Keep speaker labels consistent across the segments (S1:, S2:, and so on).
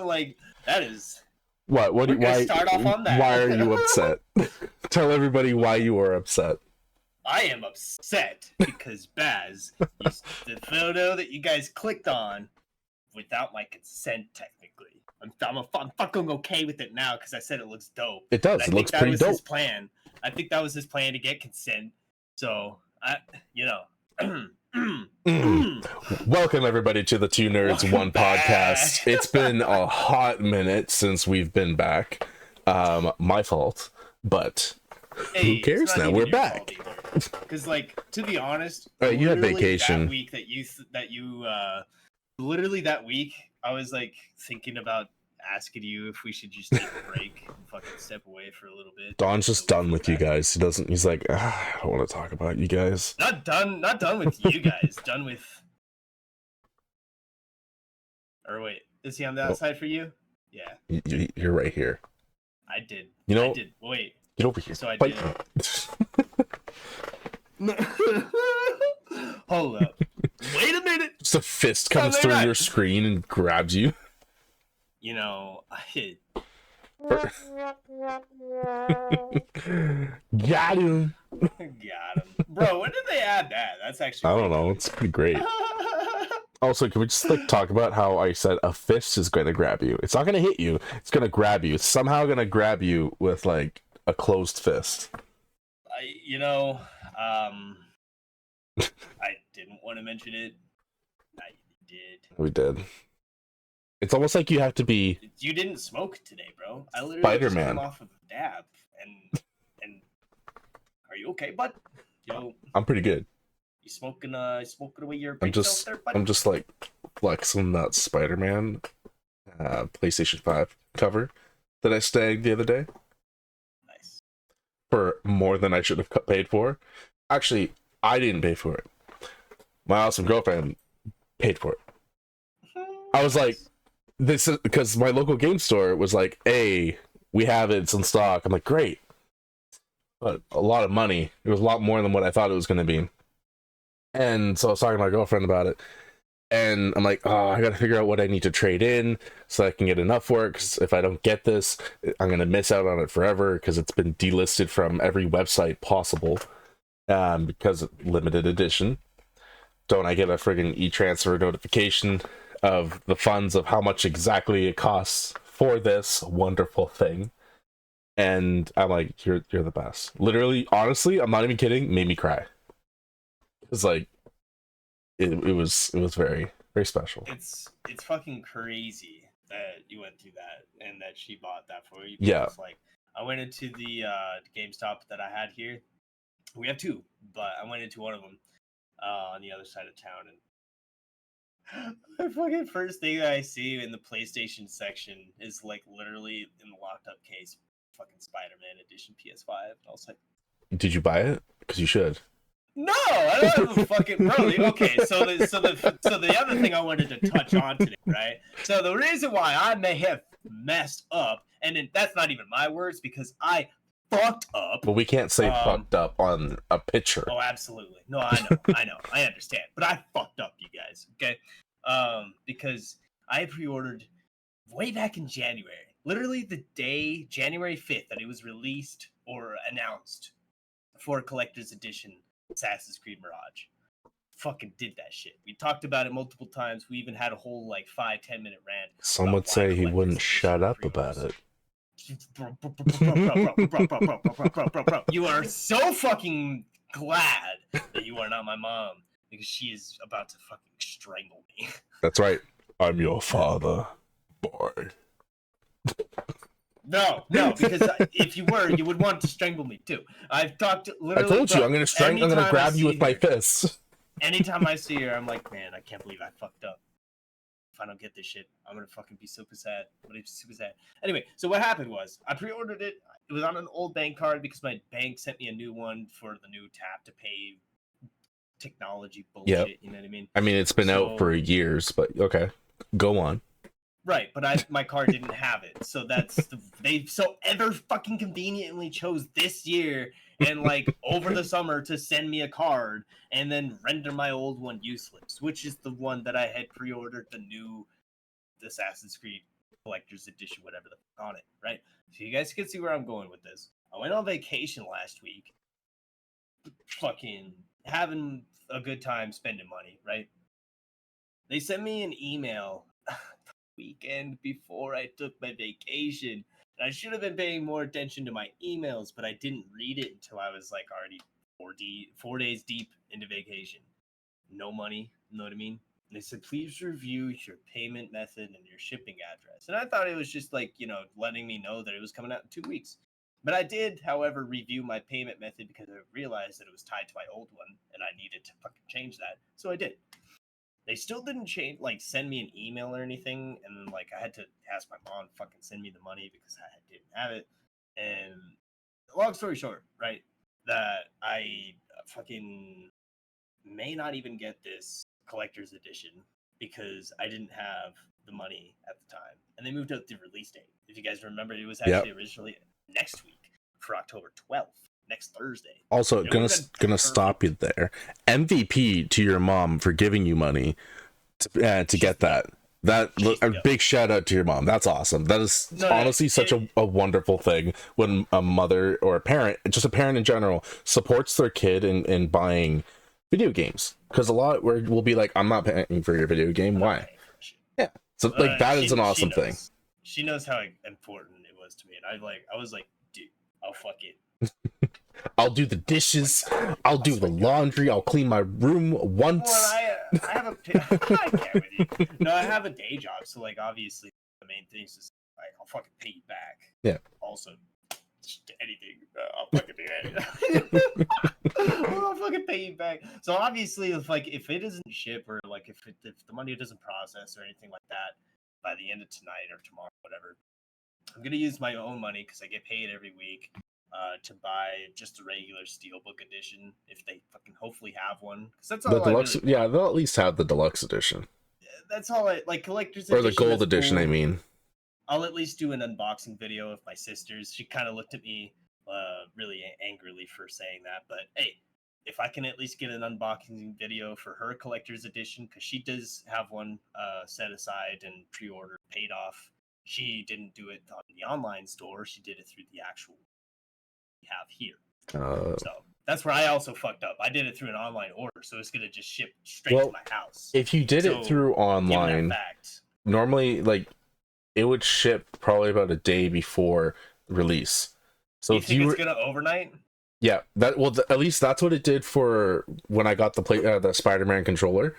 S1: like that is.
S2: What?
S1: We're gonna start off on that.
S2: Why are you upset? Tell everybody why you are upset.
S1: I am upset because Baz used the photo that you guys clicked on without my consent. Technically, I'm fucking okay with it now because I said it looks dope.
S2: It does. It looks pretty dope.
S1: That was his plan. I think that was his plan to get consent. So
S2: Welcome everybody to the Two Nerds One Podcast. It's been a hot minute since we've been back. My fault, but who cares now? We're back.
S1: Because, like, to be honest,
S2: you had vacation
S1: that week literally that week, I was like thinking about asking you if we should just take a break and fucking step away for a little bit.
S2: Don's just done with you guys. He's like, I don't want to talk about you guys.
S1: Not done with you guys. Done with. Or wait, is he on the outside for you? Yeah.
S2: You're right here.
S1: I did. Wait.
S2: Get over here.
S1: So I did. Hold up. Wait a minute.
S2: Just a fist comes through your screen and grabs you.
S1: You know,
S2: Got him.
S1: Bro, when did they add that? That's actually
S2: I don't know. It's pretty great. Also, can we just talk about how I said a fist is going to grab you? It's not going to hit you. It's going to grab you. It's somehow going to grab you with like a closed fist.
S1: I didn't want to mention it. I did.
S2: We did. It's almost like you have to be.
S1: You didn't smoke today, bro. I literally
S2: Spider-Man.
S1: came off of a dab, and are you okay, bud?
S2: I'm pretty good.
S1: You smoking away your.
S2: I'm just like flexing that Spider-Man PlayStation 5 cover that I snagged the other day.
S1: Nice.
S2: For more than I should have paid for. Actually, I didn't pay for it. My awesome girlfriend paid for it. I was like, this is because my local game store was like, hey, we have it, it's in stock. I'm like, great. But a lot of money. It was a lot more than what I thought it was going to be. And so I was talking to my girlfriend about it. And I'm like, oh, I got to figure out what I need to trade in so I can get enough for it. Because if I don't get this, I'm going to miss out on it forever because it's been delisted from every website possible because of limited edition. Don't I get a friggin' e-transfer notification of the funds of how much exactly it costs for this wonderful thing? And I'm like, you're the best. Literally, honestly, I'm not even kidding, made me cry. It's like it was very, very special.
S1: It's fucking crazy that you went through that and that she bought that for you.
S2: Yeah.
S1: Like, I went into the GameStop that I had here. We have two, but I went into one of them on the other side of town, and the fucking first thing that I see in the PlayStation section is like literally in the locked up case, fucking Spider-Man edition PS5. And I was like,
S2: did you buy it? Because you should.
S1: No, I don't have a fucking bro. Okay, so the other thing I wanted to touch on today, right? So the reason why I may have messed up, and that's not even my words because I fucked up.
S2: But we can't say fucked up on a picture.
S1: Oh, absolutely. No, I know, I understand. But I fucked up, you guys. Okay, because I pre-ordered way back in January, literally the day January 5th that it was released or announced for a collector's edition. Assassin's Creed Mirage. Fucking did that shit. We talked about it multiple times. We even had a whole like 5-10 minute rant.
S2: Some would say he wouldn't shut up about it.
S1: Bro. You are so fucking glad that you are not my mom because she is about to fucking strangle me.
S2: That's right. I'm your father, boy.
S1: No, because if you were, you would want to strangle me too. I've talked literally.
S2: I told you, I'm gonna grab you with my fists.
S1: Anytime I see her, I'm like, man, I can't believe I fucked up. If I don't get this shit, I'm gonna fucking be super sad. I'm gonna be super sad. Anyway, so what happened was, I pre-ordered it. It was on an old bank card because my bank sent me a new one for the new tap to pay technology bullshit. Yep. You know what I mean?
S2: I mean, it's been out for years, but okay, go on.
S1: Right, but my car didn't have it, so they so ever fucking conveniently chose this year and like over the summer to send me a card and then render my old one useless, which is the one that I had pre-ordered the new Assassin's Creed collector's edition, whatever the fuck on it, right? So you guys can see where I'm going with this. I went on vacation last week, fucking having a good time spending money, right? They sent me an email the weekend before I took my vacation. And I should have been paying more attention to my emails, but I didn't read it until I was like already 4 days deep into vacation. No money, you know what I mean? And they said, please review your payment method and your shipping address. And I thought it was just like, letting me know that it was coming out in 2 weeks. But I did, however, review my payment method because I realized that it was tied to my old one and I needed to fucking change that. So I did. They still didn't send me an email or anything, and then I had to ask my mom to fucking send me the money because I didn't have it. And long story short, right, that I fucking may not even get this collector's edition because I didn't have the money at the time, and they moved out the release date. If you guys remember, it was actually originally next week for October 12th. Next Thursday.
S2: Also, gonna stop you there. MVP to your mom for giving you money to get that. A big shout out to your mom. That's awesome. That is honestly such a wonderful thing when a mother or a parent, just a parent in general, supports their kid in buying video games. Because a lot where we'll be like, I'm not paying for your video game. Why? Yeah. So that is an awesome thing.
S1: She knows how important it was to me, and I was like, dude, I'll fuck it.
S2: I'll do the dishes. I'll do the laundry. I'll clean my room once.
S1: Well, I have I can't with you. No, I have a day job, so obviously the main thing is I'll fucking pay you back.
S2: Yeah.
S1: Also, just anything, I'll fucking do anything. I'll fucking pay you back. So obviously, if it doesn't ship or if the money doesn't process or anything like that by the end of tonight or tomorrow, whatever, I'm gonna use my own money because I get paid every week. To buy just a regular Steelbook edition if they fucking hopefully have one, because that's all
S2: the deluxe. Yeah, they'll at least have the deluxe edition.
S1: That's all I like. Collector's
S2: or
S1: edition,
S2: the gold edition. Cool. I mean,
S1: I'll at least do an unboxing video of my sister's. She kind of looked at me really angrily for saying that, but hey, if I can at least get an unboxing video for her collector's edition, because she does have one set aside and pre-order paid off. She didn't do it on the online store. She did it through the actual have here. So that's where I also fucked up. I did it through an online order, so it's gonna just ship straight to my house.
S2: If you did it through online, normally it would ship probably about a day before release. So
S1: you think it's gonna overnight?
S2: Yeah, at least that's what it did for when I got the Spider-Man controller.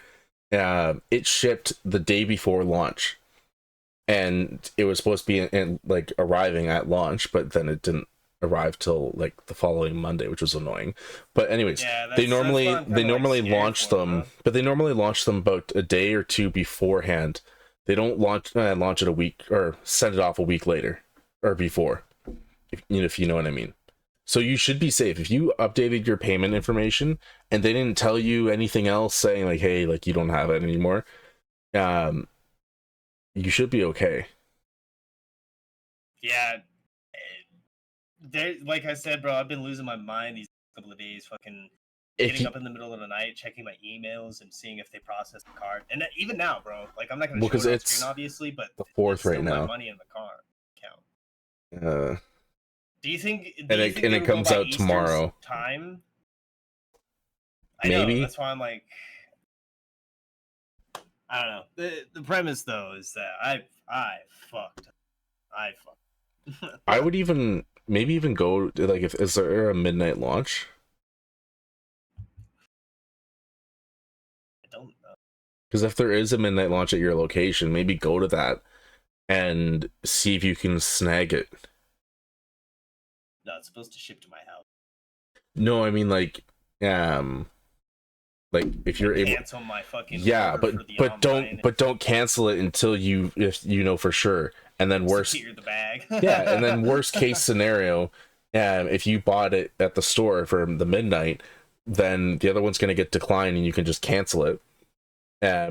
S2: It shipped the day before launch, and it was supposed to be arriving at launch, but then it didn't arrive till the following Monday, which was annoying. But anyways, they normally launch them, but they normally launch them about a day or two beforehand. They don't launch it a week or send it off a week later or before, if you know what I mean. So you should be safe if you updated your payment information and they didn't tell you anything else saying hey, you don't have it anymore. You should be okay.
S1: Yeah. Like I said, bro, I've been losing my mind these couple of days, fucking getting up in the middle of the night, checking my emails and seeing if they process the card. And even now, bro, I'm not going to show it on screen, obviously, but
S2: the 4th right now.
S1: My money in the car account. Do you think?
S2: It comes out Easter's tomorrow.
S1: Time.
S2: Maybe.
S1: That's why I'm like, I don't know. The premise though is that I fucked.
S2: I would maybe even go is there a midnight launch?
S1: I don't know.
S2: Because if there is a midnight launch at your location, maybe go to that and see if you can snag it.
S1: No, it's supposed to ship to my house.
S2: No, I mean if you're able
S1: cancel my fucking
S2: but don't cancel it until if you know for sure. And then
S1: secure the bag.
S2: Yeah, and then worst case scenario, if you bought it at the store for the midnight, then the other one's going to get declined and you can just cancel it.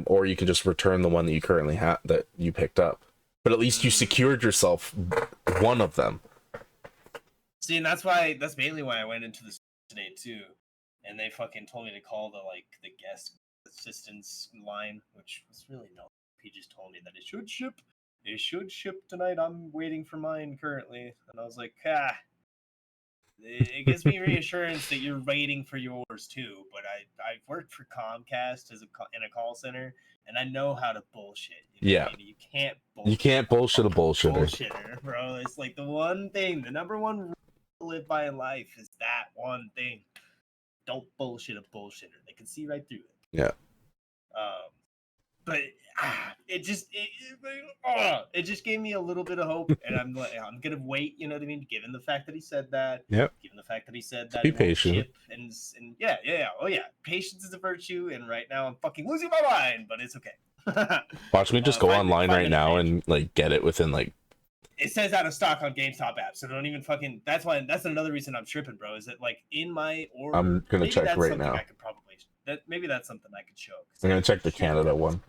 S2: Or you can just return the one that you currently have that you picked up. But at least you secured yourself one of them.
S1: See, and that's mainly why I went into this today too. And they fucking told me to call the guest assistance line, which was really no. He just told me that it should ship it should ship tonight. I'm waiting for mine currently. And I was like, it gives me reassurance that you're waiting for yours too. But I've worked for Comcast in a call center, and I know how to bullshit. You know what I mean? You can't bullshit
S2: a bullshitter.
S1: Bullshitter, bro. It's like the one thing, the number one rule to live by in life is that one thing. Don't bullshit a bullshitter. They can see right through it.
S2: Yeah.
S1: But it just gave me a little bit of hope, and I'm gonna wait. You know what I mean? Given the fact that he said that.
S2: Yep.
S1: Given the fact that he said that.
S2: Be patient.
S1: And yeah. Oh yeah. Patience is a virtue, and right now I'm fucking losing my mind, but it's okay.
S2: Watch me just go online right now and like get it within like.
S1: It says out of stock on GameStop app, so don't even fucking. That's another reason I'm tripping, bro. Is that like in my order?
S2: I'm gonna check right now.
S1: I could probably maybe that's something I could show.
S2: I'm gonna check the Canada one.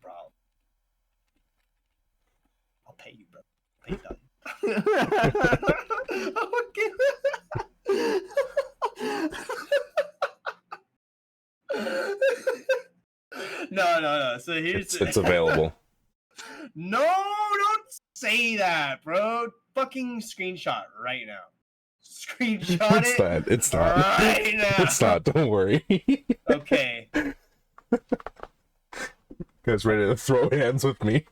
S1: Bro, I'll pay you, bro. I'll pay you. No. So here's
S2: it's available.
S1: No, don't say that, bro. Fucking screenshot right now. Screenshot it.
S2: It's not.
S1: Right now.
S2: It's not. Don't worry.
S1: Okay.
S2: Guys, ready to throw hands with me?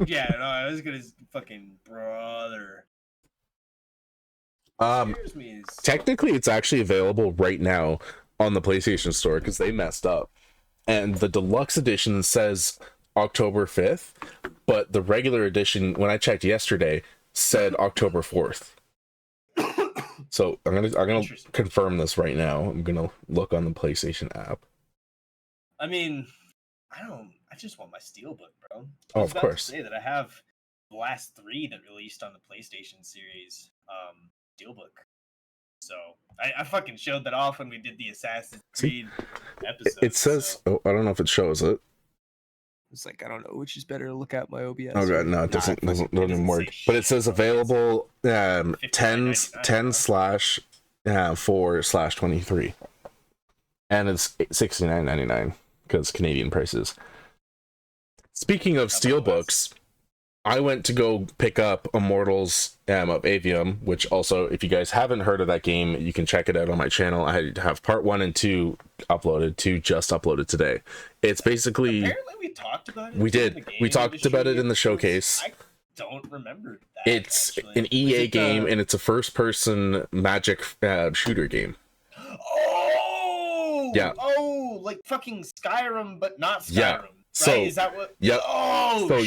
S1: Yeah, no, I was gonna fucking brother.
S2: Technically, it's actually available right now on the PlayStation Store because they messed up, and the deluxe edition says October 5th, but the regular edition, when I checked yesterday, said October 4th. So I'm gonna confirm this right now. I'm gonna look on the PlayStation app.
S1: I mean, I just want my Steelbook, bro.
S2: Oh, of course.
S1: Say that I have the last 3 that released on the PlayStation series Steelbook. So I fucking showed that off when we did the Assassin's Creed episode.
S2: It says, I don't know if it shows it.
S1: It's like, I don't know which is better to look at, my OBS.
S2: Oh god, no, it doesn't even work. But it says available 10/4/23, and it's $69.99 because Canadian prices. Speaking of steelbooks, I went to go pick up Immortals of Avium, which also, if you guys haven't heard of that game, you can check it out on my channel. I have part 1 and 2 uploaded. 2 just uploaded today. It's basically...
S1: Apparently we talked about it.
S2: We did. We talked about it in the showcase.
S1: I don't remember that.
S2: It's an EA game, and it's a first-person magic shooter game.
S1: Oh!
S2: Yeah.
S1: Oh, like fucking Skyrim, but not Skyrim.
S2: Yeah.
S1: Right?
S2: So,
S1: is that what?
S2: Yep.
S1: Oh,
S2: so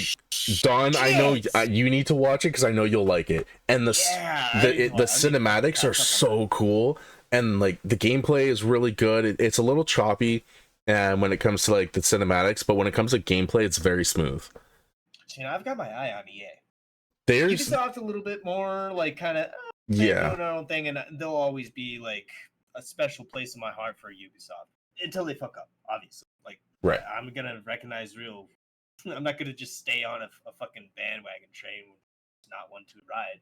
S2: Don, I know you need to watch it because I know you'll like it. And the cinematics are so cool, and like the gameplay is really good. It's a little choppy, and when it comes to like the cinematics, but when it comes to gameplay, it's very smooth.
S1: You know, I've got my eye on EA.
S2: There's
S1: Ubisoft a little bit more like kind of
S2: doing
S1: their own thing, and they'll always be like a special place in my heart for Ubisoft until they fuck up, obviously. Like,
S2: right.
S1: I'm gonna recognize real. I'm not gonna just stay on a fucking bandwagon train, not one to ride.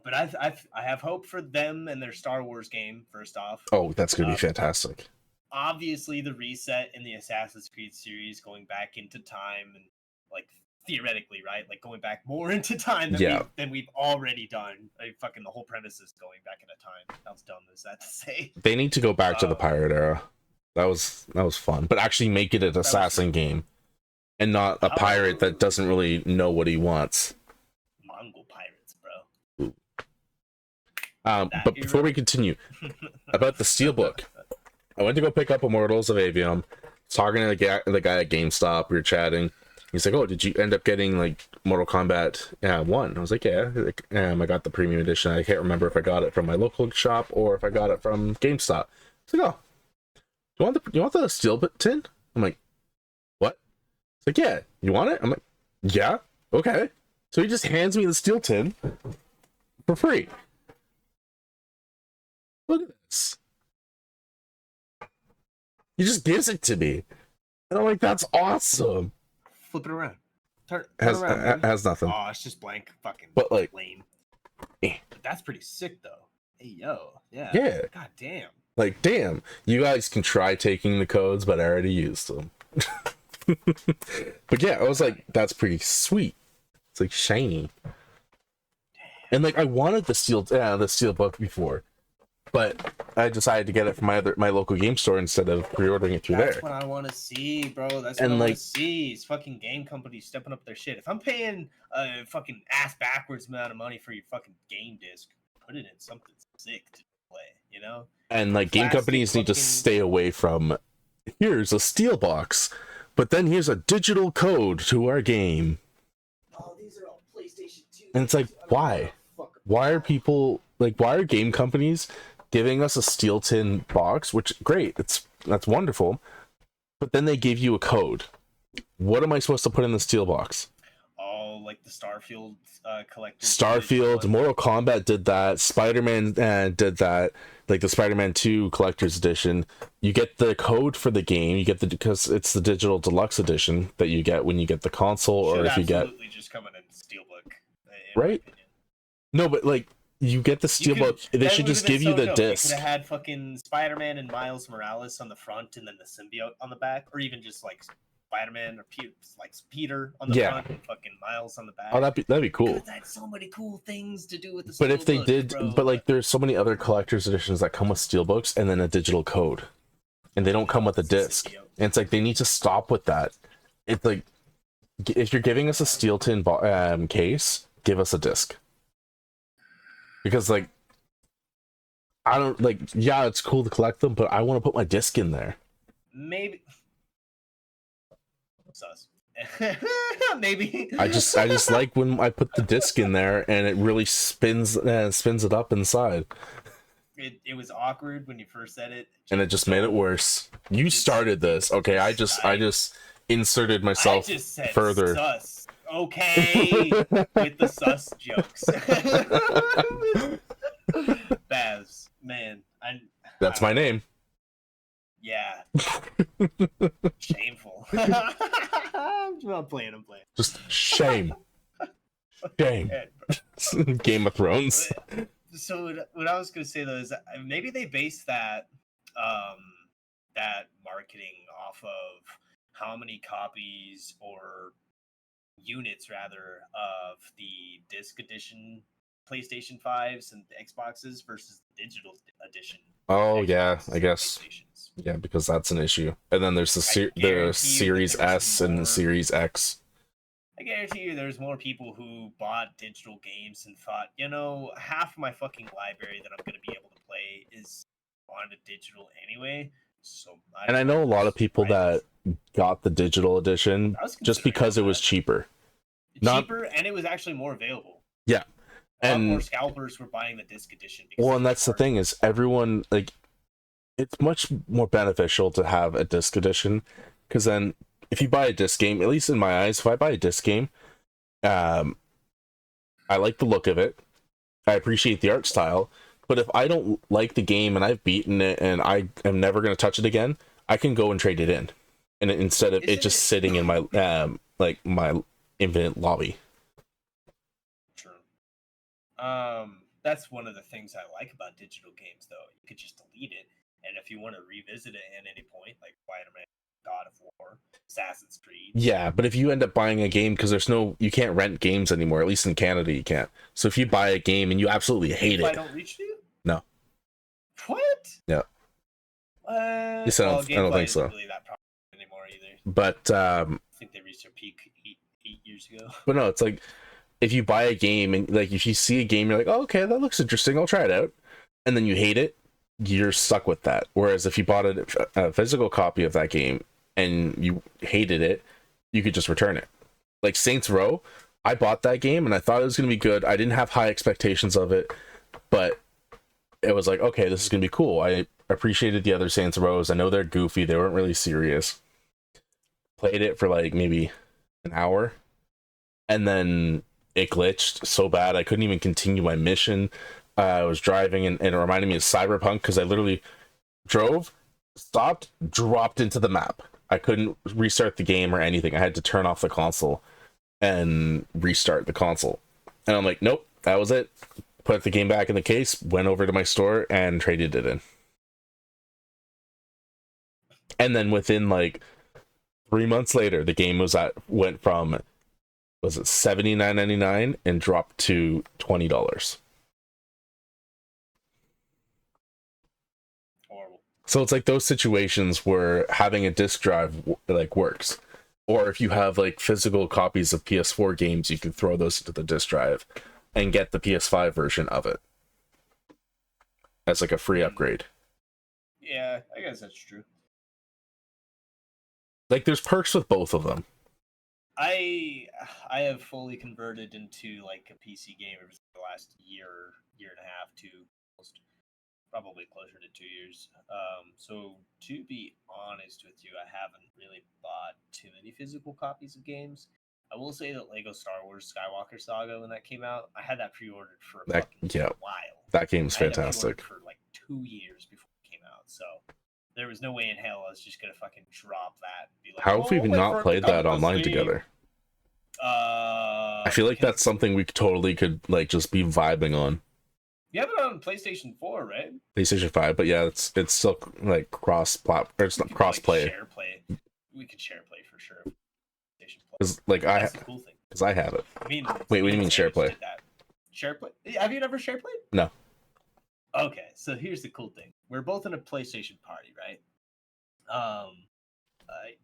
S1: But I have hope for them and their Star Wars game. First off,
S2: oh, that's gonna be fantastic.
S1: Obviously, the reset in the Assassin's Creed series, going back into time and like theoretically, right, like going back more into time than we've already done. Like, fucking the whole premise is going back into time. That was dumb as that to say.
S2: They need to go back to the pirate era. That was fun, but actually make it an assassin game, and not a pirate that doesn't really know what he wants.
S1: Mongol pirates, bro.
S2: Ooh. But before we continue, about the Steelbook, I went to go pick up Immortals of Avium. Talking to the guy at GameStop, we were chatting. He's like, "Oh, did you end up getting like Mortal Kombat 1?" I was like, "Yeah." I got the premium edition. I can't remember if I got it from my local shop or if I got it from GameStop. It's like, "Oh, you want the steel tin?" I'm like, "What?" It's like, "Yeah, you want it?" I'm like, "Yeah, okay." So he just hands me the steel tin for free. Look at this. He just gives it to me, and I'm like, "That's awesome."
S1: Flip it around. Turn
S2: has,
S1: around.
S2: Has nothing.
S1: Oh, it's just blank. Fucking.
S2: But like,
S1: lame.
S2: Eh.
S1: But that's pretty sick, though. Hey, yo, yeah.
S2: Yeah.
S1: God damn.
S2: Like, damn, you guys can try taking the codes, but I already used them. But yeah, I was like, that's pretty sweet. It's like shiny. And like I wanted the steel book before, but I decided to get it from my local game store instead of pre-ordering it through
S1: That's
S2: there.
S1: what I want to see, bro. That's what
S2: And
S1: I want
S2: like
S1: to see. Is fucking game companies stepping up their shit. If I'm paying a fucking ass backwards amount of money for your fucking game disc, put it in something sick to play, you know?
S2: and like game
S1: Plastic
S2: companies need to
S1: fucking.
S2: stay away from here's a steel box, but then here's a digital code to our game.
S1: Oh, these are all PlayStation 2.
S2: And it's like, why? Why are people like why are game companies giving us a steel tin box, which great, that's wonderful, but then they give you a code. What am I supposed to put in the steel box?
S1: Oh, like the Starfield collector.
S2: Starfield, Mortal Kombat did that, Spider-Man did that, like the Spider-Man 2 collector's edition. You get the code for the game, you get the because it's the digital deluxe edition that you get when you get the console, or if you get
S1: absolutely just coming in steelbook, in my
S2: right.
S1: opinion.
S2: No, but like you get the steelbook, they should just give you the disc.
S1: They could have had fucking Spider-Man and Miles Morales on the front, and then the symbiote on the back, or even just like Spider-Man or Peter on the front and fucking Miles on the back.
S2: Oh, that'd be cool.
S1: That's so many cool things to do with the.
S2: But if they did, but like there's so many other collector's editions that come with steelbooks and then a digital code, and they don't come with a disc. And it's like they need to stop with that. It's like if you're giving us a steel tin case, give us a disc. Because like I don't like yeah, it's cool to collect them, but I want to put my disc in there.
S1: Maybe. Sus. Maybe.
S2: I just like when I put the disc in there and it really spins it up inside.
S1: It was awkward when you first said it,
S2: and it just made it worse. You started this, okay? I just inserted myself
S1: I just said
S2: further.
S1: Sus. Okay, with the sus jokes. Baz, man,
S2: that's my name.
S1: Yeah. Shameful. I'm playing.
S2: Just shame. Shame. Game of Thrones.
S1: So what I was gonna say though is maybe they base that that marketing off of how many copies or units rather of the disc edition PlayStation 5s and Xboxes versus the digital edition.
S2: Oh yeah, I guess. Yeah, because that's an issue. And then there's the Series S and the Series X.
S1: I guarantee you there's more people who bought digital games and thought, you know, half of my fucking library that I'm going to be able to play is on a digital anyway. So
S2: I know a lot of people that got the digital edition just because it was cheaper.
S1: Cheaper, and it was actually more available.
S2: Yeah.
S1: And more scalpers were buying the disc edition.
S2: Well, and that's the thing is everyone, like, it's much more beneficial to have a disc edition because then if you buy a disc game, at least in my eyes, if I buy a disc game, I like the look of it. I appreciate the art style. But if I don't like the game and I've beaten it and I am never going to touch it again, I can go and trade it in. And instead of it just sitting in my my infinite lobby.
S1: True. That's one of the things I like about digital games, though. You could just delete it, and if you want to revisit it at any point, like Spider-Man, God of War, Assassin's Creed.
S2: Yeah, but if you end up buying a game, because you can't rent games anymore, at least in Canada you can't. So if you buy a game and you absolutely hate it.
S1: I don't reach you?
S2: No.
S1: What?
S2: Yeah.
S1: Yes,
S2: I don't think so.
S1: Really that problem anymore either.
S2: But
S1: I think they reached their peak eight years ago.
S2: But no, it's like if you buy a game and like if you see a game, you're like, oh, okay, that looks interesting, I'll try it out, and then you hate it, you're stuck with that. Whereas if you bought a physical copy of that game and you hated it, you could just return it. Like Saints Row, I bought that game and I thought it was gonna be good. I didn't have high expectations of it, but it was like, okay, this is gonna be cool. I appreciated the other Saints Rows. I know they're goofy, they weren't really serious. Played it for like maybe an hour, and then it glitched so bad I couldn't even continue my mission. I was driving and it reminded me of Cyberpunk because I literally drove, stopped, dropped into the map. I couldn't restart the game or anything. I had to turn off the console and restart the console. And I'm like, nope, that was it. Put the game back in the case, went over to my store and traded it in. And then within like 3 months later, the game went from, was it $79.99 and dropped to $20.
S1: Horrible.
S2: So it's like those situations where having a disc drive like works, or if you have like physical copies of PS4 games, you can throw those into the disc drive and get the PS5 version of it as like a free upgrade.
S1: Yeah, I guess that's true.
S2: Like there's perks with both of them.
S1: I have fully converted into like a PC gamer for the last year and a half to almost probably closer to 2 years. So to be honest with you, I haven't really bought too many physical copies of games. I will say that Lego Star Wars Skywalker Saga, when that came out, I had that pre-ordered for a while.
S2: That game's
S1: I had that
S2: fantastic.
S1: pre-ordered for like 2 years before it came out, so there was no way in hell I was just gonna fucking drop that and be like,
S2: How have we not played that online together? I feel like that's something we totally could like just be vibing on.
S1: You have it on PlayStation 4, right?
S2: PlayStation 5, but yeah, it's still like cross-platform. It's not cross-play.
S1: Share play. We could share play for sure.
S2: Because like
S1: that's the cool thing.
S2: Because I have it.
S1: I mean,
S2: wait, what do you mean share play?
S1: Share play? Have you never share played?
S2: No.
S1: Okay, so here's the cool thing. We're both in a PlayStation party, right?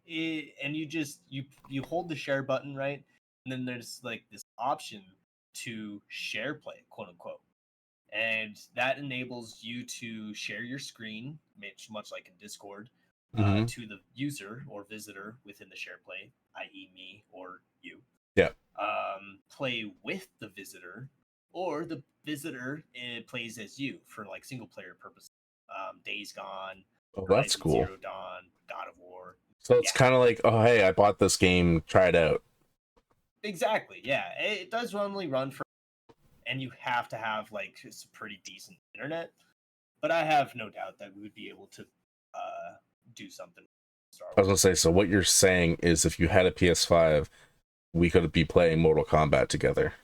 S1: And you hold the share button, right? And then there's like this option to share play, quote unquote. And that enables you to share your screen, much like in Discord, to the user or visitor within the share play, i.e. me or you.
S2: Yeah.
S1: Play with the visitor, or the visitor plays as you for like single player purposes. Days Gone.
S2: Oh, that's cool.
S1: Zero Dawn, God of War.
S2: So it's kind of like, oh hey, I bought this game, try it out.
S1: Exactly. Yeah, it does only run for, and you have to have like some pretty decent internet. But I have no doubt that we would be able to do something.
S2: I was gonna say, so what you're saying is, if you had a PS5, we could be playing Mortal Kombat together,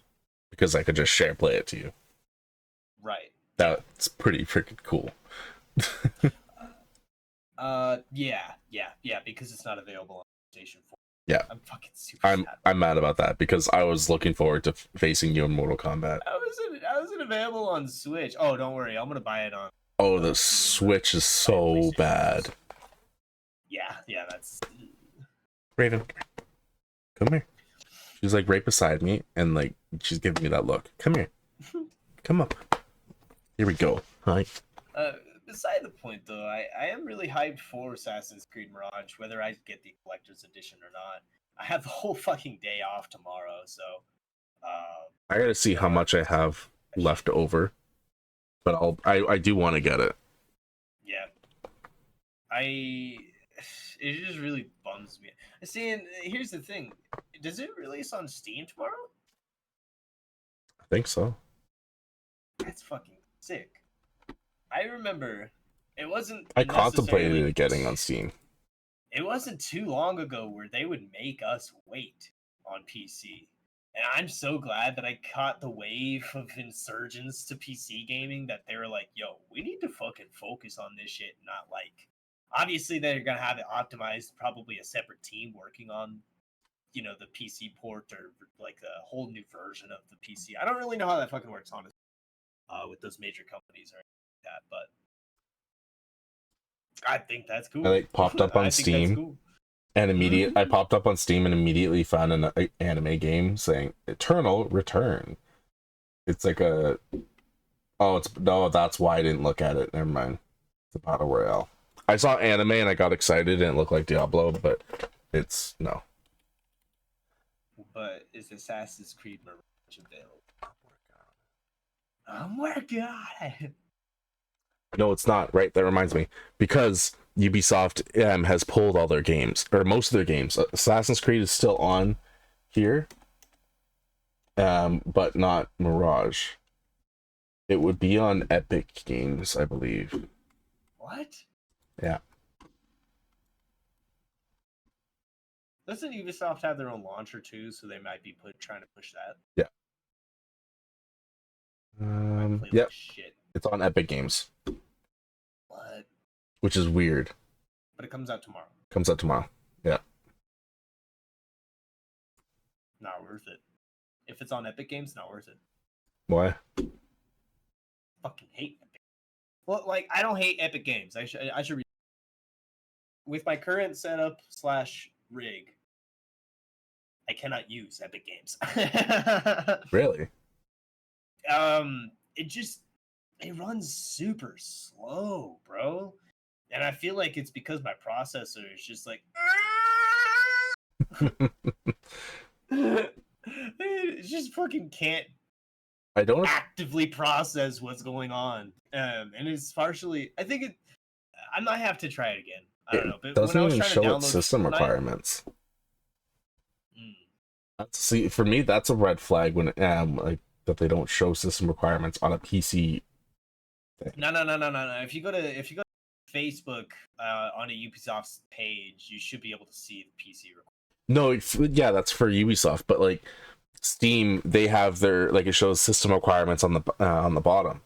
S2: because I could just share play it to you.
S1: Right.
S2: That's pretty freaking cool.
S1: Yeah, because it's not available on PlayStation 4.
S2: Yeah.
S1: I'm fucking super sad.
S2: I'm mad about that, because I was looking forward to facing you in Mortal Kombat.
S1: I wasn't available on Switch. Oh, don't worry, I'm gonna buy it on.
S2: Oh, the Switch is so bad.
S1: Yeah, that's.
S2: Raven, come here. She's like right beside me, and like she's giving me that look. Come here. Come up. Here we go. Hi.
S1: Beside the point, though, I am really hyped for Assassin's Creed Mirage, whether I get the collector's edition or not. I have the whole fucking day off tomorrow, so.
S2: I gotta see how much I have left over, but I do want to get it.
S1: Yeah. It just really bums me. See, and here's the thing: does it release on Steam tomorrow?
S2: I think so.
S1: That's fucking sick. I remember it wasn't.
S2: I contemplated getting on Steam.
S1: It wasn't too long ago where they would make us wait on PC. And I'm so glad that I caught the wave of insurgents to PC gaming, that they were like, yo, we need to fucking focus on this shit, not like. Obviously, they're going to have it optimized, probably a separate team working on, the PC port, or like a whole new version of the PC. I don't really know how that fucking works, honestly, with those major companies or anything like that, but I think that's cool.
S2: I like popped up on Steam, cool. And I popped up on Steam and immediately found an anime game saying Eternal Return. It's like that's why I didn't look at it. Never mind. It's a battle royale. I saw anime and I got excited and it looked like Diablo, but it's no.
S1: But is Assassin's Creed Mirage available? I'm working on it.
S2: No, it's not. Right, that reminds me, because Ubisoft has pulled all their games, or most of their games. Assassin's Creed is still on here, but not Mirage. It would be on Epic Games, I believe.
S1: What?
S2: Yeah.
S1: Doesn't Ubisoft have their own launcher too, so they might be trying to push that?
S2: Yeah. Yep.
S1: Shit.
S2: It's on Epic Games.
S1: What?
S2: Which is weird.
S1: But it comes out tomorrow.
S2: Yeah.
S1: worth it. If it's on Epic Games, not worth it.
S2: Why?
S1: Fucking hate Epic. Well, like I don't hate Epic Games. I should with my current setup / rig, I cannot use Epic Games.
S2: Really?
S1: It runs super slow, bro. And I feel like it's because my processor is just like it just fucking can't
S2: I don't.
S1: actively process what's going on. And it's partially I might have to try it again. I don't know. But
S2: Doesn't
S1: when I was
S2: even
S1: trying
S2: show
S1: to download
S2: its system requirements.
S1: Mm.
S2: See, for me, that's a red flag when like that they don't show system requirements on a PC.
S1: No. If you go to Facebook on a Ubisoft's page, you should be able to see the PC requirements.
S2: No, yeah, that's for Ubisoft, but like Steam, they have their like it shows system requirements on the bottom,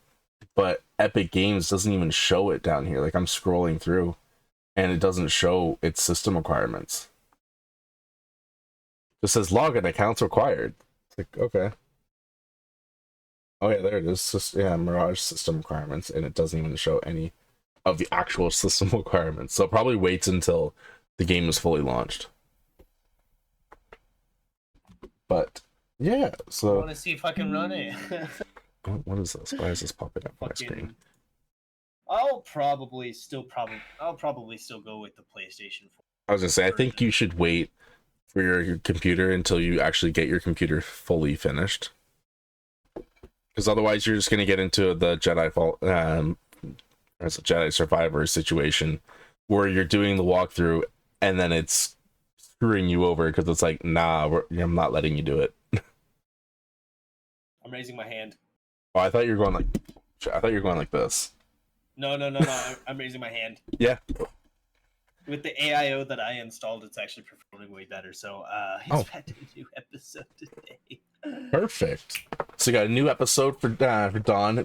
S2: but Epic Games doesn't even show it down here. Like I'm scrolling through, and it doesn't show its system requirements. It says login accounts required. It's like, okay. Oh yeah, there it is. Mirage system requirements, and it doesn't even show any of the actual system requirements. So it probably waits until the game is fully launched. But yeah, so
S1: I want to see if I can run it.
S2: what is this? Why is this popping up on my screen?
S1: I'll probably still go with the PlayStation 4.
S2: I was gonna say, I think you should wait for your computer until you actually get your computer fully finished, because otherwise you're just gonna get into the as a Jedi Survivor situation where you're doing the walkthrough and then it's screwing you over because it's like, nah, I'm not letting you do it.
S1: I'm raising my hand.
S2: Oh, I thought you were going like this.
S1: No. I'm raising my hand.
S2: Yeah.
S1: With the AIO that I installed, it's actually performing way better. So expect a new episode today. Perfect.
S2: So you got a new episode for Don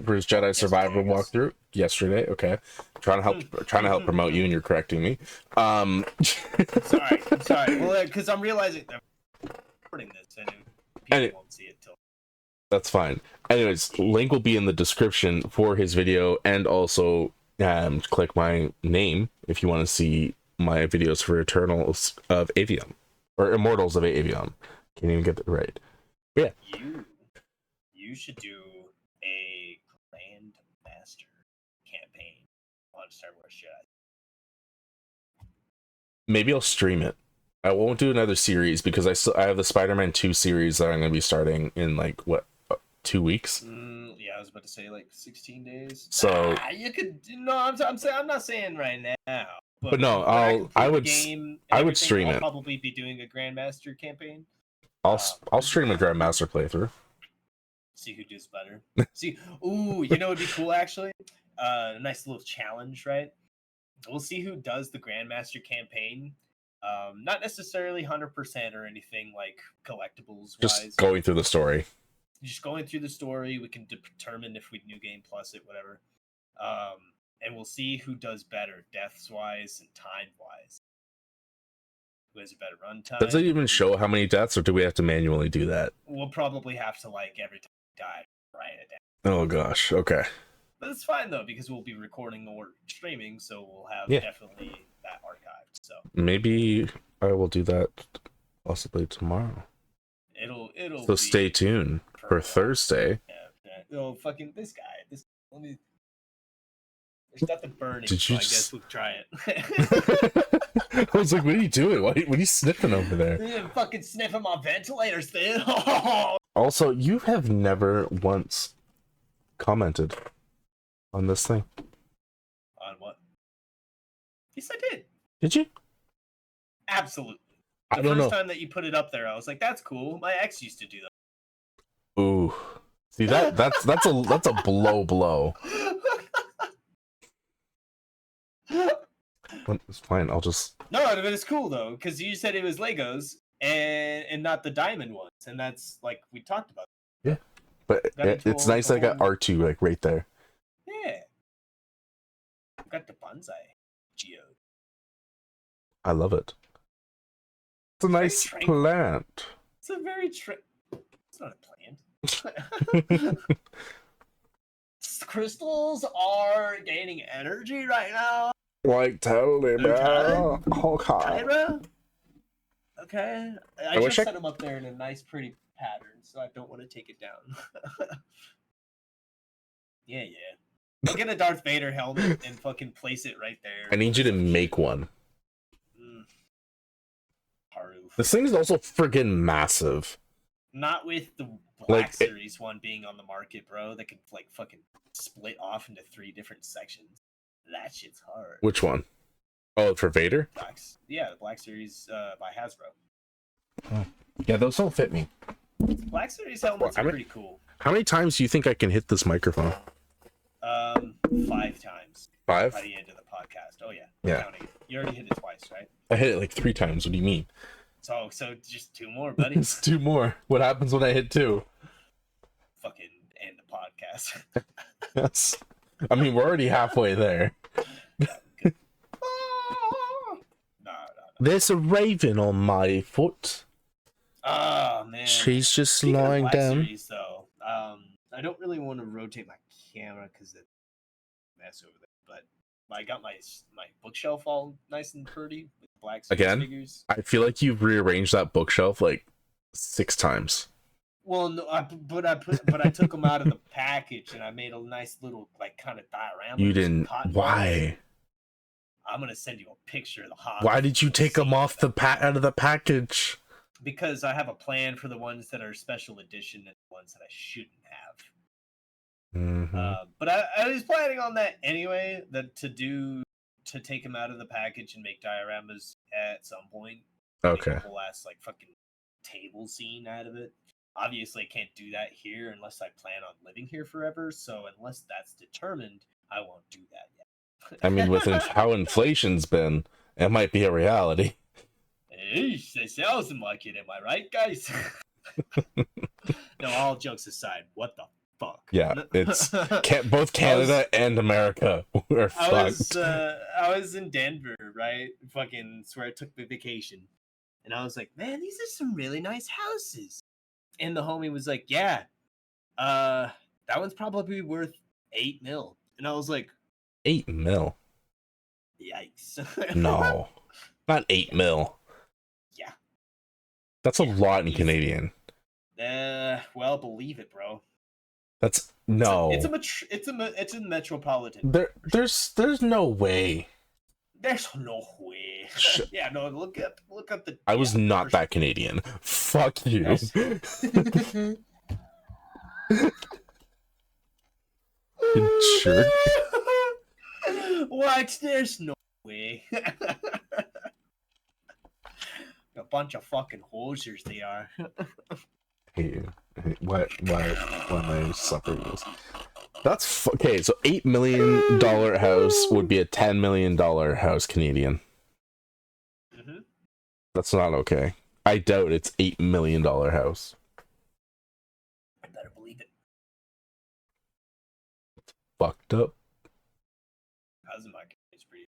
S2: for his Jedi Survivor walkthrough yesterday. Okay, trying to help promote you, and you're correcting me.
S1: I'm sorry. Well, because I'm realizing I'm recording this, and people won't see it till.
S2: That's fine. Anyways, link will be in the description for his video, and also click my name if you want to see my videos for Eternals of Avium or Immortals of Avium. Can't even get it right. Yeah.
S1: You should do a Grand Master campaign on Star Wars Jedi.
S2: Maybe I'll stream it. I won't do another series because I have the Spider-Man 2 series that I'm going to be starting in like 2 weeks.
S1: Yeah, I was about to say like 16 days.
S2: So
S1: you could I'm not saying right now.
S2: But no, I would stream it.
S1: I'll probably be doing a Grandmaster campaign.
S2: I'll stream a Grandmaster playthrough.
S1: See who does better. See, you know what'd be cool actually? A nice little challenge, right? We'll see who does the Grandmaster campaign. Not necessarily 100% or anything like collectibles wise.
S2: Just going through the story.
S1: Just going through the story, we can determine if we New Game Plus it, whatever. And we'll see who does better, deaths wise and time wise. Who has a better runtime?
S2: Does it even show how many deaths, or do we have to manually do that?
S1: We'll probably have to every time we die, write it down.
S2: Oh gosh, okay.
S1: But it's fine though because we'll be recording or streaming, so we'll have definitely that archived. So maybe
S2: I will do that possibly tomorrow.
S1: It'll.
S2: So stay tuned for Thursday.
S1: Yeah. Oh, fucking this guy. Let me. There's nothing burning,
S2: I
S1: guess we'll try it.
S2: I was like, what are you doing? What are you sniffing over there?
S1: I'm fucking sniffing my ventilators, dude.
S2: Also, you have never once commented on this thing.
S1: On what? Yes, I did.
S2: Did you?
S1: Absolutely.
S2: I don't know.
S1: The first time that you put it up there, I was like, that's cool. My ex used to do that.
S2: Ooh. See, that's a blow. It's fine. I'll just.
S1: No, but it's cool though, because you said it was Legos and not the diamond ones, and that's like we talked about.
S2: Yeah, but it's nice. I got R2 right there.
S1: Yeah, I've got the bonsai geode.
S2: I love it. It's a nice plant.
S1: It's a very It's not a plant. Crystals are gaining energy right now.
S2: Like, totally, bro.
S1: Okay.
S2: Okay.
S1: Bro. Okay. I
S2: wish
S1: just
S2: I-
S1: set them up there in a nice, pretty pattern, so I don't want to take it down. Yeah. I'll get a Darth Vader helmet and fucking place it right there.
S2: I need you to make one.
S1: Haru.
S2: This thing is also friggin' massive.
S1: Not with the Black
S2: Like,
S1: Series one being on the market, bro. That could like fucking split off into 3 different sections. That shit's hard.
S2: Which one? Oh, for Vader?
S1: Yeah, the Black Series by Hasbro.
S2: Oh. Yeah, those don't fit me.
S1: Black Series helmets are pretty cool.
S2: How many times do you think I can hit this microphone?
S1: 5 times.
S2: 5?
S1: By the end of the podcast. Oh yeah.
S2: Yeah.
S1: Counting. You already hit it twice, right?
S2: I hit it like 3 times. What do you mean?
S1: So just 2 more, buddy.
S2: It's 2 more. What happens when I hit 2?
S1: Fucking end the podcast.
S2: Yes. I mean, we're already halfway there.
S1: No.
S2: There's a raven on my foot.
S1: Oh man.
S2: She's just
S1: Speaking of
S2: lying
S1: Black
S2: down.
S1: Series, though, I don't really want to rotate my camera because it's a mess over there. But I got my bookshelf all nice and pretty with Black Series
S2: Again?
S1: figures.
S2: I feel like you've rearranged that bookshelf like 6 times.
S1: Well, no, I took them out of the package and I made a nice little like kind of diorama.
S2: You didn't. Why?
S1: I'm gonna send you a picture of the hobby.
S2: Why did you take them off out of the package?
S1: Because I have a plan for the ones that are special edition and the ones that I shouldn't have.
S2: Mm-hmm.
S1: But I was planning on that anyway. To take them out of the package and make dioramas at some point.
S2: Okay.
S1: Make a whole ass like fucking table scene out of it. Obviously, I can't do that here unless I plan on living here forever. So unless that's determined, I won't do that yet.
S2: I mean, with how inflation's been, it might be a reality.
S1: Eesh, it sounds like it. Am I right, guys? No, all jokes aside, what the fuck?
S2: Yeah, it's both Canada and America are fucked.
S1: I was in Denver, right? Fucking where I took the vacation, and I was like, man, these are some really nice houses. And the homie was like, yeah, that one's probably worth $8 million. And I was like,
S2: $8 million?
S1: Yikes.
S2: No, not $8 million.
S1: Yeah.
S2: That's a lot in Canadian.
S1: Well, believe it, bro.
S2: That's no.
S1: It's a metropolitan.
S2: There's no way.
S1: There's no way. Yeah, no. Look up the.
S2: I was not that Canadian. Fuck you.
S1: Yes.
S2: Sure.
S1: What? There's no way. A bunch of fucking hosers they are.
S2: Hey, why am I suffering this? That's okay. So $8 million house would be a $10 million house Canadian.
S1: Mm-hmm.
S2: That's not okay. I doubt it's $8 million house.
S1: I better believe it.
S2: Fucked up.
S1: How's my case for you?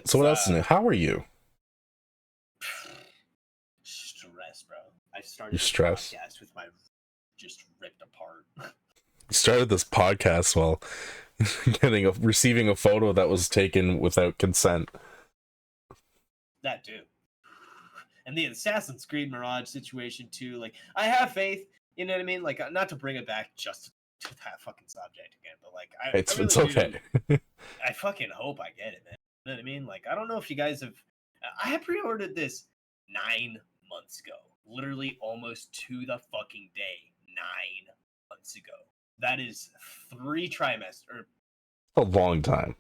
S2: So what else is new? How are you?
S1: Stress, bro. I started
S2: You stress?
S1: the podcast with my just ripped apart.
S2: You started this podcast while receiving a photo that was taken without consent.
S1: That too. And the Assassin's Creed Mirage situation too. Like, I have faith. You know what I mean? Like, not to bring it back just to that fucking subject again, but like,
S2: It's okay.
S1: I fucking hope I get it, man. You know what I mean? Like, I don't know if you guys have. I had pre-ordered this 9 months ago. Literally almost to the fucking day. 9 months ago. That is 3 trimesters.
S2: A long time.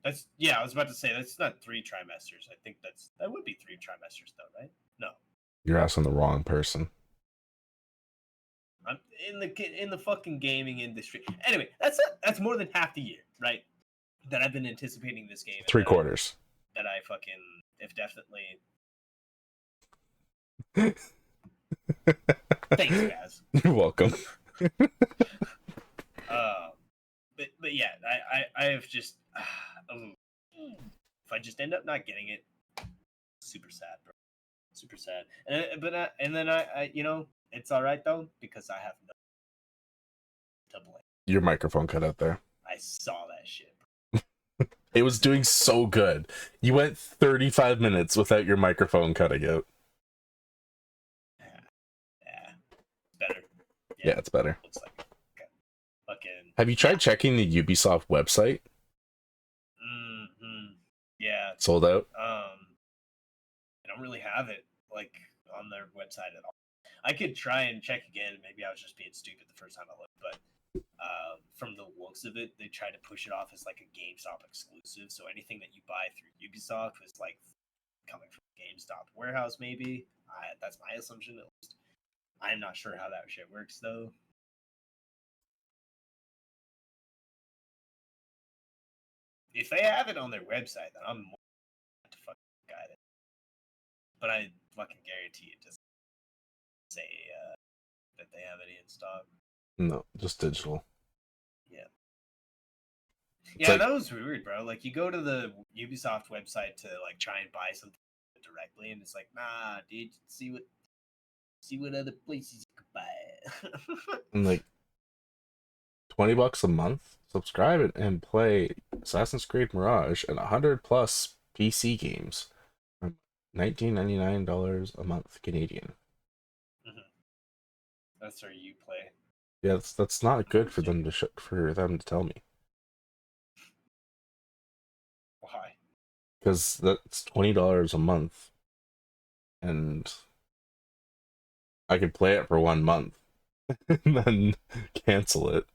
S1: That's I was about to say that's not 3 trimesters. I think that would be 3 trimesters though, right? No.
S2: You're asking the wrong person.
S1: I'm in the fucking gaming industry. Anyway, that's more than half the year, right? That I've been anticipating this game.
S2: 3 quarters.
S1: That I fucking if definitely. Thanks, guys.
S2: You're welcome.
S1: But yeah, I have just if I just end up not getting it, super sad, bro. Super sad. And then I you know, it's all right though because I have no to blame.
S2: Your microphone cut out there.
S1: I saw that shit.
S2: It was doing so good. You went 35 minutes without your microphone cutting out.
S1: Yeah, better.
S2: Yeah, it's better.
S1: Looks like okay. Fucking.
S2: Have you tried checking the Ubisoft website?
S1: Mm-hmm. Yeah.
S2: Sold out?
S1: I don't really have it like on their website at all. I could try and check again. Maybe I was just being stupid the first time I looked, but from the looks of it, they try to push it off as like a GameStop exclusive. So anything that you buy through Ubisoft is like coming from GameStop warehouse. Maybe that's my assumption at least. I'm not sure how that shit works though. If they have it on their website, then I'm more to fucking guide it. But I fucking guarantee it doesn't say that they have any in stock.
S2: No, just digital.
S1: Yeah.
S2: It's
S1: Yeah,
S2: like,
S1: that was weird, bro. Like you go to the Ubisoft website to like try and buy something directly, and it's like, nah, dude, see what other places you could buy.
S2: I'm like $20 a month. Subscribe it and play Assassin's Creed Mirage and 100 plus PC games. $19.99 a month Canadian.
S1: Mm-hmm. That's where you play.
S2: Yeah, that's not good for them to tell me.
S1: Why?
S2: Because that's $20 a month, and I could play it for 1 month and then cancel it.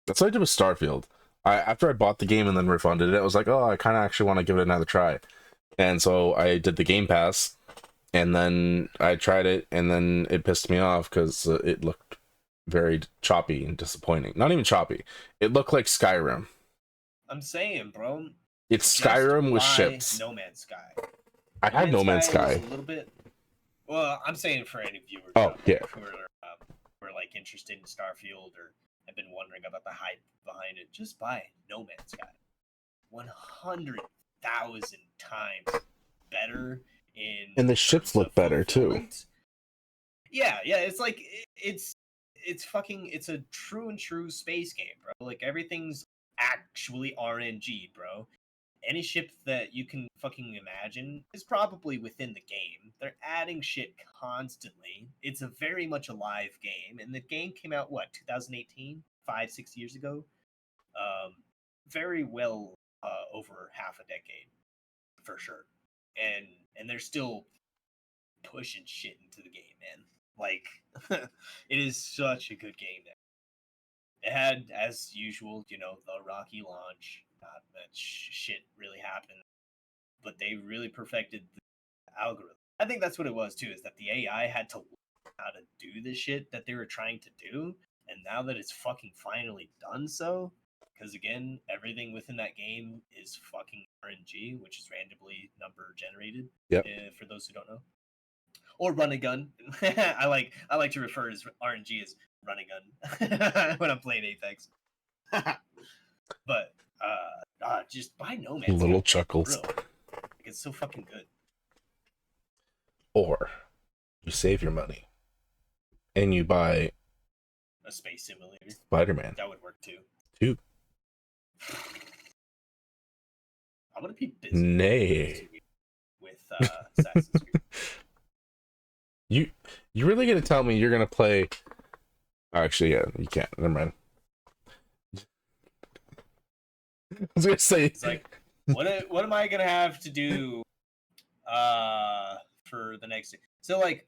S2: That's what I did with Starfield. After I bought the game and then refunded it, I was like, oh, I kind of actually want to give it another try. And so I did the Game Pass, and then I tried it, and then it pissed me off because it looked very choppy and disappointing. Not even choppy. It looked like Skyrim.
S1: I'm saying, bro.
S2: It's Skyrim with ships.
S1: No Man's Sky.
S2: I have No Man's Sky.
S1: A little bit. Well, I'm saying for any viewers
S2: who
S1: are like interested in Starfield or have been wondering about the hype behind it, just buy No Man's Sky. 100,000 times better
S2: and the ships look better too.
S1: Yeah, it's like it's a true space game, bro. Like everything's actually RNG, bro. Any ship that you can fucking imagine is probably within the game. They're adding shit constantly. It's a very much alive game, and the game came out 2018, 5-6 years ago. Very well over half a decade for sure, and they're still pushing shit into the game, man. Like it is such a good game now. It had, as usual, the rocky launch. Not much shit really happened, but they really perfected the algorithm. I think that's what it was too. Is that the AI had to learn how to do the shit that they were trying to do, and now that it's fucking finally done so, because again, everything within that game is fucking RNG, which is randomly number generated.
S2: Yep.
S1: For those who don't know, or run a gun. I like to refer as RNG as run a gun when I'm playing Apex. But just buy No Man's
S2: Little
S1: Sky,
S2: chuckles.
S1: like, it's so fucking good.
S2: Or you save your money and you buy
S1: a space simulator.
S2: Spider-Man.
S1: That would work too. I'm gonna be busy.
S2: Nay.
S1: With Assassin's Creed.
S2: You really gonna tell me you're gonna play? Actually, yeah, you can't. Never mind. I was gonna say,
S1: it's like, what am I gonna have to do for the next? So like,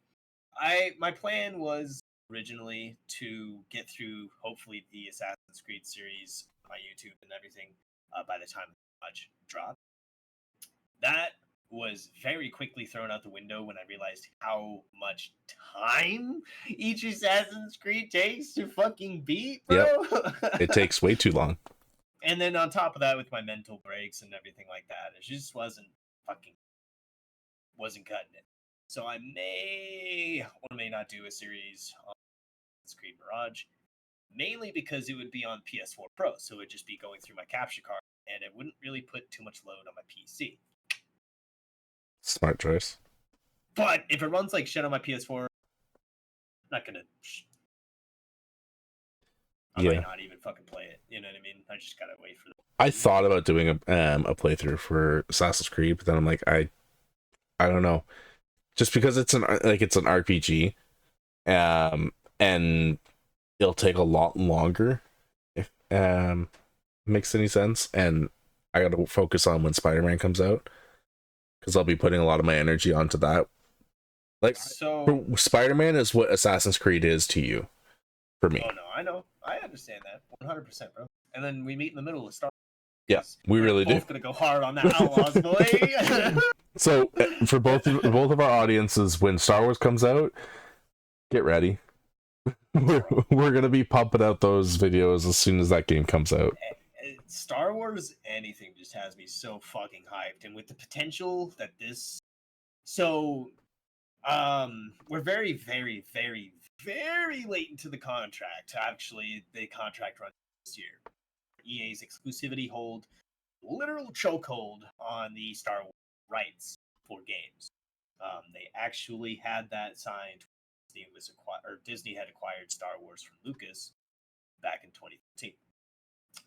S1: my plan was originally to get through hopefully the Assassin's Creed series on my YouTube and everything by the time the watch dropped. That was very quickly thrown out the window when I realized how much time each Assassin's Creed takes to fucking beat, bro.
S2: Yep. It takes way too long.
S1: And then on top of that, with my mental breaks and everything like that, it just wasn't cutting it. So I may or may not do a series on Assassin's Creed Mirage, mainly because it would be on PS4 Pro, so it would just be going through my capture card, and it wouldn't really put too much load on my PC.
S2: Smart choice.
S1: But if it runs like shit on my PS4, I'm not gonna. I might not even fucking play it. You know what I mean? I just gotta wait for.
S2: I thought about doing a playthrough for Assassin's Creed, but then I'm like, I don't know, just because it's an RPG, and it'll take a lot longer if makes any sense, and I gotta focus on when Spider-Man comes out, because I'll be putting a lot of my energy onto that. Like, so Spider-Man is what Assassin's Creed is to you, for me.
S1: Oh no, I know, I understand that 100%, bro. And then we meet in the middle of Star.
S2: Yes, we really do.
S1: Both gonna go hard on that Outlaws, boy.
S2: So for both of our audiences, when Star Wars comes out, get ready. We're gonna be pumping out those videos as soon as that game comes out.
S1: Star Wars, anything just has me so fucking hyped, and with the potential that this, we're very, very, very, very late into the contract. Actually, the contract runs this year. EA's exclusivity hold, literal chokehold on the Star Wars rights for games. They actually had that signed. Disney had acquired Star Wars from Lucas back in 2015.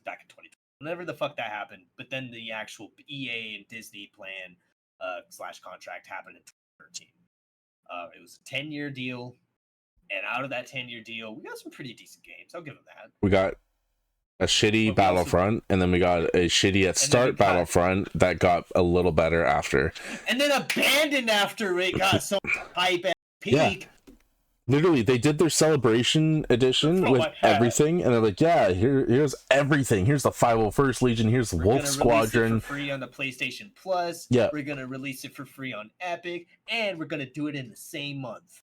S1: Back in 2020, whenever the fuck that happened. But then the actual EA and Disney plan / contract happened in 2013. It was a 10-year deal, and out of that 10-year deal, we got some pretty decent games. I'll give them that.
S2: We got a shitty Battlefront, and then we got a shitty at start Battlefront that got a little better after,
S1: and then abandoned after it got so hype at peak.
S2: Yeah. Literally, they did their celebration edition with everything, and they're like, "Yeah, here's everything. Here's the 501st Legion. Here's the Wolf Squadron.
S1: It for free on the PlayStation Plus.
S2: Yeah,
S1: we're gonna release it for free on Epic, and we're gonna do it in the same month.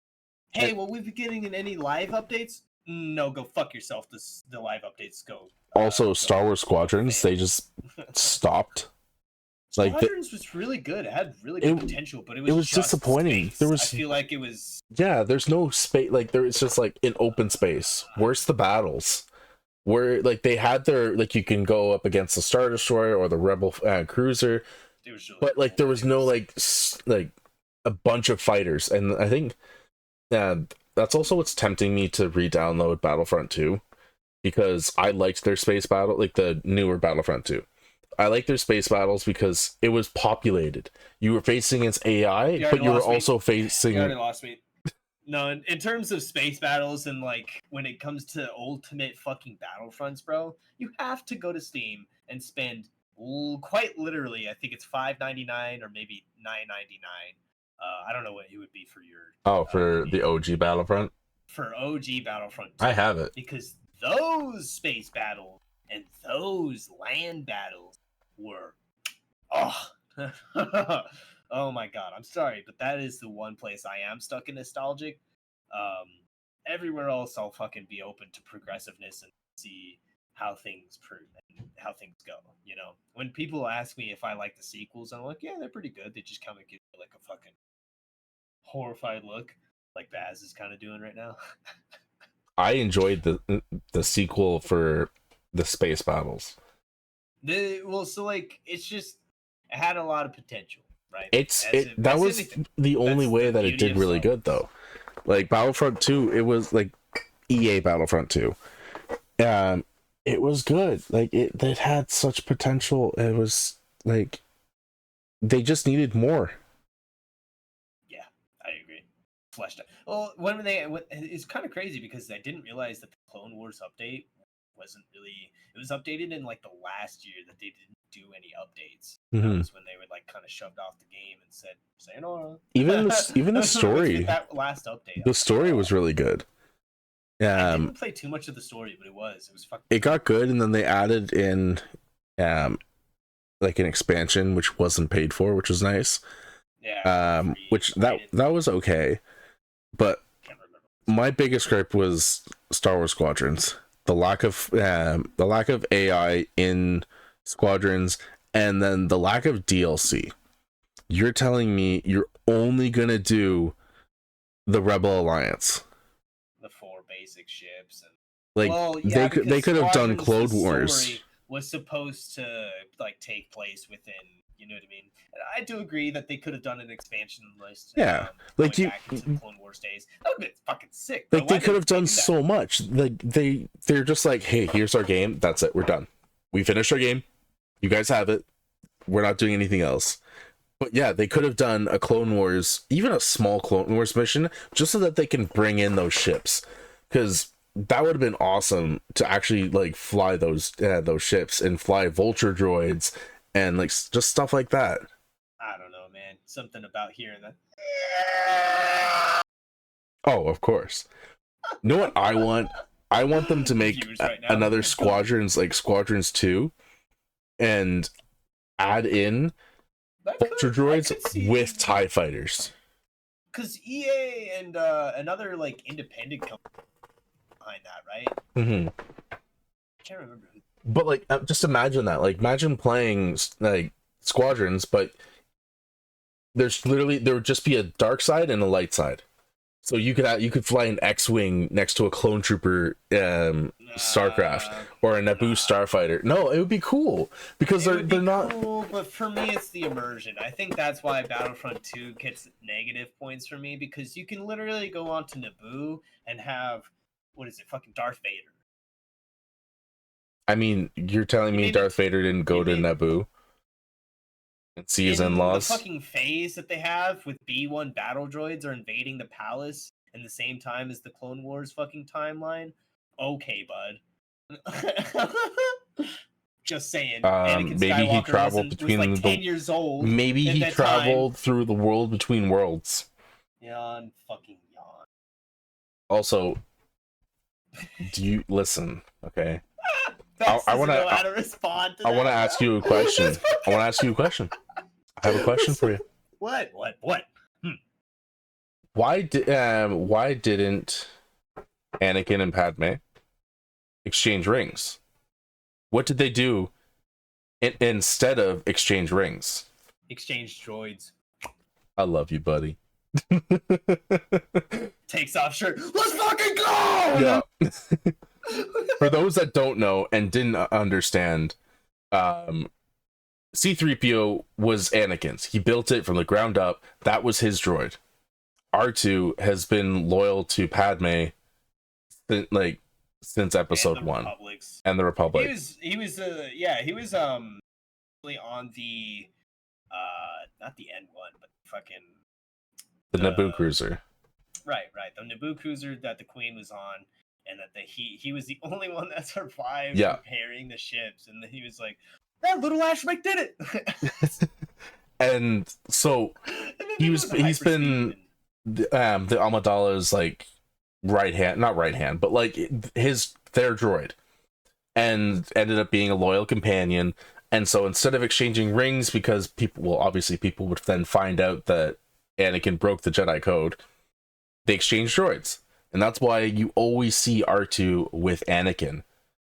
S1: Hey, will we be getting in any live updates? No, go fuck yourself. The live updates go.
S2: Also, Star Wars Squadrons, they just stopped.
S1: Like Squadrons was really good. It had really good potential, but it was just
S2: disappointing.
S1: Space. I feel like it was.
S2: Yeah, there's no space. Like it's just like an open space. Where's the battles? Where like they had their like you can go up against the Star Destroyer or the Rebel cruiser, really but like there was no like a bunch of fighters, and I think that's also what's tempting me to re-download Battlefront 2, because I liked their space battle, like the newer Battlefront 2. I like their space battles because it was populated. You were facing against AI, but you were also facing.
S1: You already lost me. No, in terms of space battles and like when it comes to ultimate fucking Battlefronts, bro, you have to go to Steam and spend quite literally, I think it's $5.99 or maybe $9.99. I don't know what it would be for your.
S2: For the OG Battlefront.
S1: For OG Battlefront 2,
S2: I have it
S1: because those space battles and those land battles were oh my god, I'm sorry, but that is the one place I am stuck in nostalgic. Everywhere else I'll fucking be open to progressiveness and see how things go, you know. When people ask me if I like the sequels, I'm like, yeah, they're pretty good. They just kind of give me like a fucking horrified look, like Baz is kind of doing right now.
S2: I enjoyed the sequel for the space battles.
S1: It's just it had a lot of potential, right?
S2: That was the only way that it did really good, though. Like Battlefront 2, it was like EA Battlefront 2. It was good. Like it had such potential. It was like they just needed more.
S1: Yeah, I agree. Fleshed out. Well, it's kind of crazy because I didn't realize that the Clone Wars update wasn't really. It was updated in like the last year that they didn't do any updates.
S2: Mm-hmm.
S1: That was when they were like kind of shoved off the game and said sayonara.
S2: Even the story.
S1: That last update.
S2: The story was really good.
S1: I didn't play too much of the story, but it was fucking.
S2: It got good, and then they added in, like an expansion which wasn't paid for, which was nice.
S1: Yeah.
S2: Which that was okay, but my biggest gripe was Star Wars Squadrons. The lack of AI in Squadrons, and then the lack of DLC. You're telling me you're only gonna do the Rebel Alliance,
S1: the 4 basic ships, and
S2: they could have done Clone Wars.
S1: Was supposed to like take place within You know what I mean? And I do agree that they could have done an expansion list.
S2: Yeah, like
S1: going back into the Clone Wars days. That would have been fucking sick.
S2: Like they could have done so much. Like they're just like, hey, here's our game. That's it. We're done. We finished our game. You guys have it. We're not doing anything else. But yeah, they could have done a Clone Wars, even a small Clone Wars mission, just so that they can bring in those ships, because that would have been awesome to actually like fly those ships and fly vulture droids and like just stuff like that.
S1: I don't know, man. Something about hearing that.
S2: Oh, of course. You know what I want? I want them to make another Squadrons, like Squadrons 2, and add in vulture droids with TIE fighters.
S1: Because EA and another like independent company behind that, right?
S2: Mm-hmm.
S1: I can't remember who.
S2: But like, just imagine that. Like, imagine playing like Squadrons, but there would just be a dark side and a light side. So you could fly an X-wing next to a clone trooper Starcraft or a Naboo starfighter. No, it would be cool because they're not
S1: cool, but for me it's the immersion. I think that's why Battlefront 2 gets negative points for me, because you can literally go onto Naboo and have fucking Darth Vader.
S2: I mean, you're telling me Darth Vader didn't go to Naboo and see his in-laws?
S1: The fucking phase that they have with B1 battle droids are invading the palace in the same time as the Clone Wars fucking timeline. Okay, bud. Just saying.
S2: Maybe he traveled between
S1: was like 10 years old.
S2: Maybe he traveled through the world between worlds.
S1: Yawn, fucking yawn.
S2: Also, do you listen? Okay.
S1: I want to know how to respond to that.
S2: I want to ask you a question. I have a question for you.
S1: What?
S2: Why didn't Anakin and Padme exchange rings? What did they do instead of exchange rings?
S1: Exchange droids.
S2: I love you, buddy.
S1: Takes off shirt. Let's fucking go!
S2: Yeah. For those that don't know and didn't understand, C-3PO was Anakin's. He built it from the ground up. That was his droid. R2 has been loyal to Padme since episode 1 and the Republic.
S1: He was really on the not the N1, but fucking
S2: the Naboo cruiser.
S1: Right. The Naboo cruiser that the Queen was on, and that he was the only one that survived repairing the ships, and he was like, that little Ashmake did it.
S2: And so he's been the Amidala's like not right hand, but like their droid, and ended up being a loyal companion. And so instead of exchanging rings, because people would then find out that Anakin broke the Jedi code, they exchanged droids. And that's why you always see R2 with Anakin,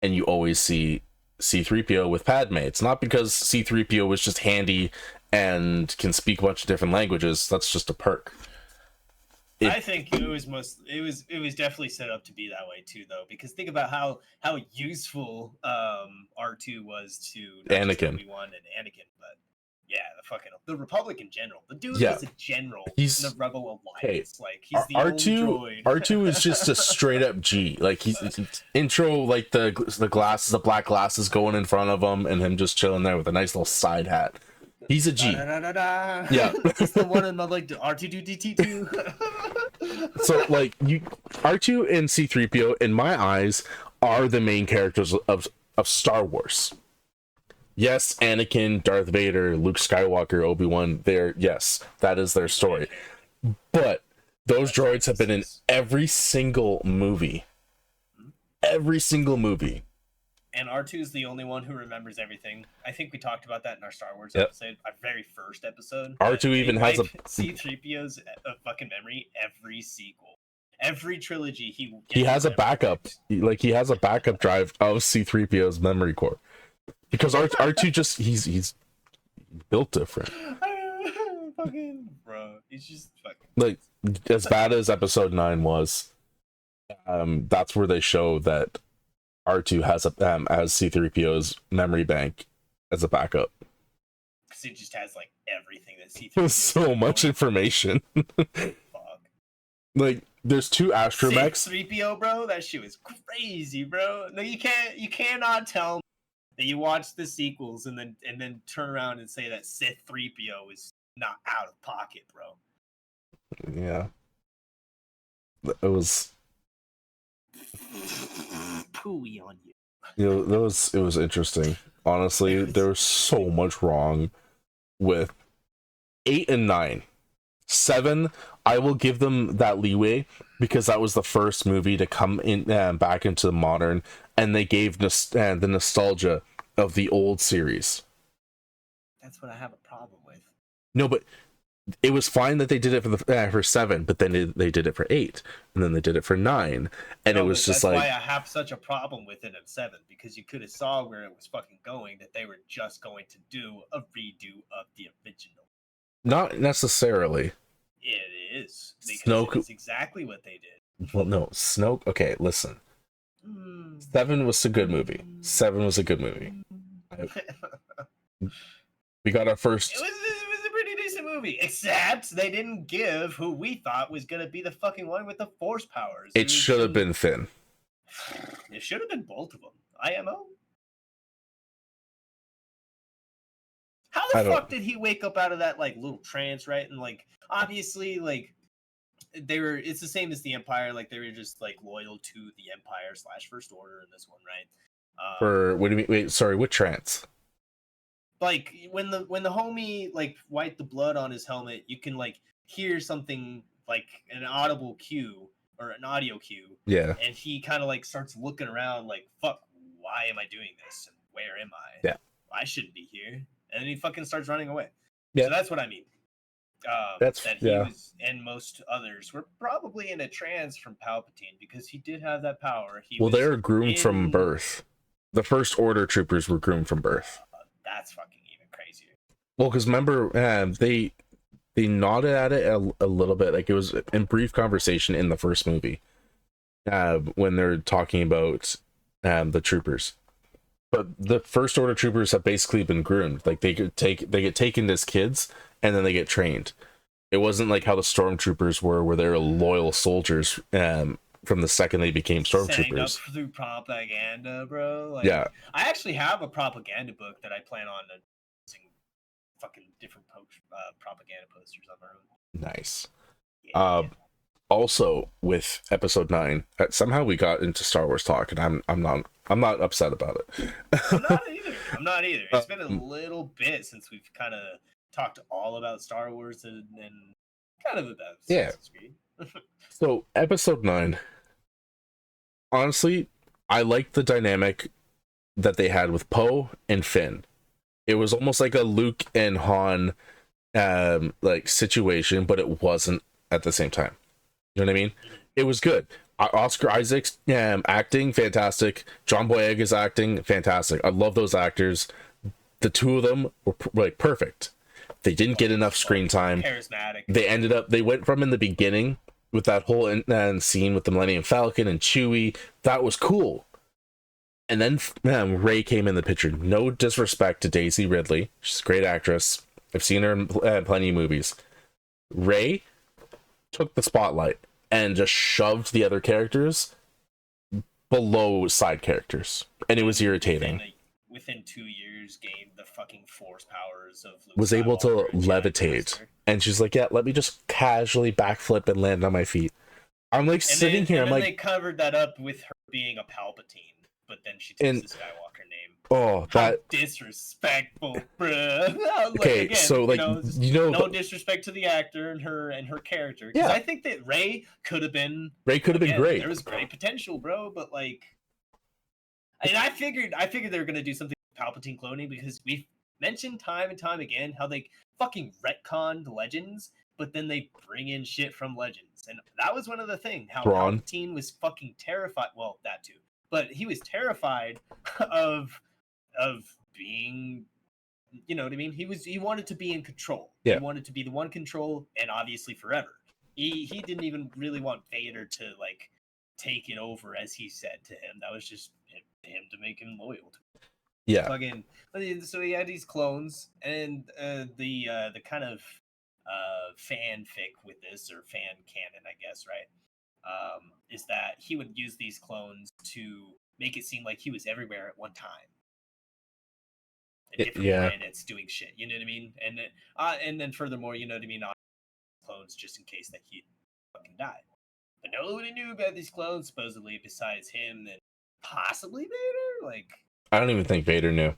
S2: and you always see C-3PO with Padme. It's not because C-3PO was just handy and can speak a bunch of different languages. That's just a perk.
S1: I think it was definitely set up to be that way too, though, because think about how useful R2 was to
S2: Anakin.
S1: Obi-Wan and Anakin, but yeah, the Republic in general. The dude is a general in the Rebel Alliance. Like he's the R2.
S2: R2 is just a straight up G. Like he's intro, like the black glasses going in front of him, and him just chilling there with a nice little side hat. He's a G. Yeah,
S1: he's the one in the like R2D2.
S2: So like R2 and C-3PO in my eyes are the main characters of Star Wars. Yes, Anakin, Darth Vader, Luke Skywalker, Obi-Wan, that is their story. But those droids have been in every single movie. Every single movie.
S1: And R2 is the only one who remembers everything. I think we talked about that in our Star Wars episode, our very first episode.
S2: R2 even has a
S1: C-3PO's fucking memory every sequel. Every trilogy
S2: he has a backup. He has a backup drive of C-3PO's memory core. Because R2 just he's built different.
S1: Fucking bro, he's just fucking
S2: like as bad as episode 9 was. That's where they show that R2 has as C-3PO's memory bank as a backup.
S1: because it just has like everything that C3PO.
S2: There's so much information.
S1: Fuck.
S2: Like, there's two astromechs.
S1: 3PO, bro, that shit was crazy, bro. No, you cannot tell me that you watch the sequels and then turn around and say that Sith 3PO is not out of pocket, bro.
S2: Yeah. It was
S1: pooey on you.
S2: It was interesting. Honestly, there was so much wrong with 8 and 9. 7, I will give them that leeway because that was the first movie to come in back into the modern, and they gave the nostalgia of the old series.
S1: That's what I have a problem with.
S2: No, but it was fine that they did it for 7, but then they did it for 8, and then they did it for 9, and it was just like,
S1: that's why I have such a problem with it in 7, because you could have saw where it was fucking going, that they were just going to do a redo of the original.
S2: Not necessarily.
S1: It is, because
S2: Snoke...
S1: it's exactly what they did.
S2: Well, no, Snoke. Okay, listen. 7 was a good movie. 7 was a good movie. We got our first.
S1: It was a pretty decent movie, except they didn't give who we thought was gonna be the fucking one with the force powers.
S2: It should have been Finn.
S1: It should have been both of them. IMO. How the fuck did he wake up out of that like little trance, right? And like obviously, like they were. It's the same as the Empire. Like they were just like loyal to the Empire / First Order in this one, right?
S2: For what do you mean? Wait, sorry. What trance?
S1: Like when the homie like wiped the blood on his helmet, you can like hear something like an audible cue or an audio cue.
S2: Yeah.
S1: And he kind of like starts looking around like, fuck, why am I doing this? And where am I?
S2: Yeah.
S1: I shouldn't be here. And then he fucking starts running away.
S2: Yeah.
S1: So that's what I mean. That he was, and most others were probably in a trance from Palpatine because he did have that power.
S2: They were groomed from birth. The First Order troopers were groomed from birth.
S1: That's fucking even crazier.
S2: Well, because remember, they nodded at it a little bit, like it was in brief conversation in the first movie, when they're talking about the troopers. But the First Order troopers have basically been groomed. Like they get taken as kids and then they get trained. It wasn't like how the stormtroopers were, where they're loyal soldiers from the second they became stormtroopers.
S1: Sang up through propaganda, bro. Like,
S2: yeah.
S1: I actually have a propaganda book that I plan on using fucking different propaganda posters on my own.
S2: Nice.
S1: Yeah.
S2: Also with episode 9, somehow we got into Star Wars talk, and I'm not upset about it.
S1: I'm not either. It's been a little bit since we've kind of talked all about Star Wars and kind of about Assassin's Creed.
S2: So episode 9, honestly, I liked the dynamic that they had with Poe and Finn. It was almost like a Luke and Han like situation, but it wasn't at the same time. You know what I mean? It was good. Oscar Isaac's acting, fantastic. John Boyega's acting, fantastic. I love those actors. The two of them were like perfect. They didn't get enough screen time.
S1: Charismatic.
S2: They went from in the beginning with that whole scene with the Millennium Falcon and Chewie. That was cool. And then Rey came in the picture. No disrespect to Daisy Ridley. She's a great actress. I've seen her in plenty of movies. Rey took the spotlight and just shoved the other characters below side characters. And it was irritating.
S1: Within 2 years, gained the fucking force powers of Luke
S2: was
S1: Skywalker
S2: able to levitate. And she's like, yeah, let me just casually backflip and land on my feet. I'm like sitting here. I'm like,
S1: they covered that up with her being a Palpatine, but then she takes the Skywalker name.
S2: Oh,
S1: how disrespectful, bruh.
S2: Okay,
S1: again,
S2: so like
S1: no disrespect to the actor and her character. Because I think that Rey could have been great. There was great potential, bro. But like, and I figured they were gonna do something with Palpatine cloning, because we've mentioned time and time again how they fucking retconned Legends, but then they bring in shit from Legends, and that was one of the things. How Palpatine was fucking terrified. Well, that too, but he was terrified of being, you know what I mean? He wanted to be in control.
S2: Yeah.
S1: He wanted to be the one control, and obviously forever. He didn't even really want Vader to like take it over, as he said to him. That was just him to make him loyal to him.
S2: Yeah.
S1: Fucking. So he had these clones, and the kind of fanfic with this, or fan canon, I guess, right? Is that he would use these clones to make it seem like he was everywhere at one time, in different
S2: Yeah.
S1: planets doing shit. You know what I mean? And then furthermore, you know what I mean, clones just in case that he'd fucking die. But nobody knew about these clones supposedly besides him and possibly Vader. Like,
S2: I don't even think Vader knew.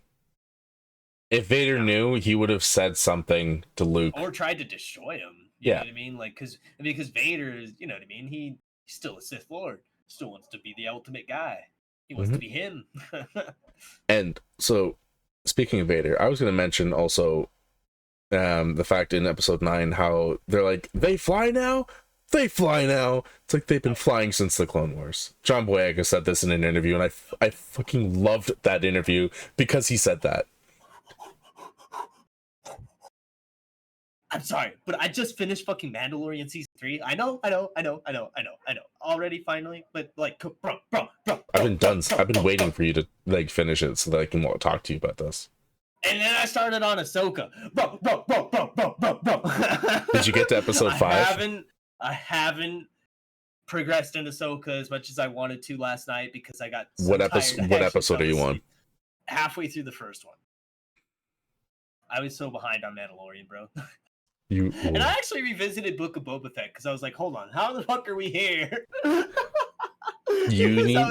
S2: If Vader knew, he would have said something to Luke
S1: or tried to destroy him. You know what I mean? Like, because Vader is, you know what I mean? He's still a Sith Lord. Still wants to be the ultimate guy. He wants to be him.
S2: And so, speaking of Vader, I was going to mention also the fact in episode 9 how they're like, they fly now. It's like they've been flying since the Clone Wars. John Boyega said this in an interview, and I fucking loved that interview because he said that.
S1: I'm sorry, but I just finished fucking Mandalorian season 3. I know. Already, finally, but like, bro.
S2: I've been waiting for you to like finish it so that I can talk to you about this.
S1: And then I started on Ahsoka. Bro.
S2: Did you get to episode 5?
S1: I haven't progressed in Ahsoka as much as I wanted to last night because I got so
S2: What episode are you on?
S1: Halfway through the first one. I was so behind on Mandalorian, bro. And I actually revisited Book of Boba Fett because I was like, hold on, how the fuck are we here? I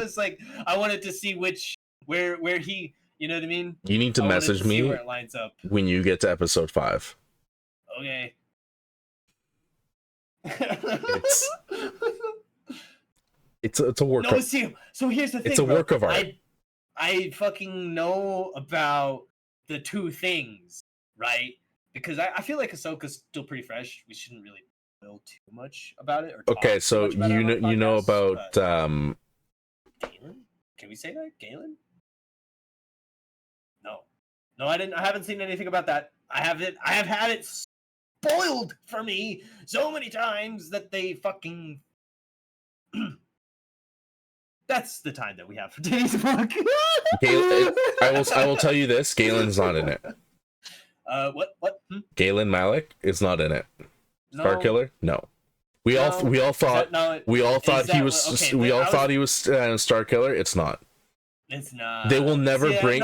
S1: was like, I wanted to see where he, you know what I mean?
S2: You need to message me
S1: where it lines up
S2: when you get to episode 5.
S1: Okay.
S2: It's a work.
S1: No, see, so here's the thing.
S2: It's a work of art.
S1: I fucking know about the two things, right? Because I feel like Ahsoka's still pretty fresh. We shouldn't really know too much about it.
S2: Okay, so you know about
S1: Galen? Can we say that? Galen? No, I didn't. I haven't seen anything about that. I have had it spoiled for me so many times that they fucking. That's the time that we have for today's book.
S2: I will tell you this: Galen's not in it.
S1: What?
S2: Galen Malik is not in it. Star Killer? No. We all thought he was Star Killer. It's not.
S1: It's not.
S2: They will never bring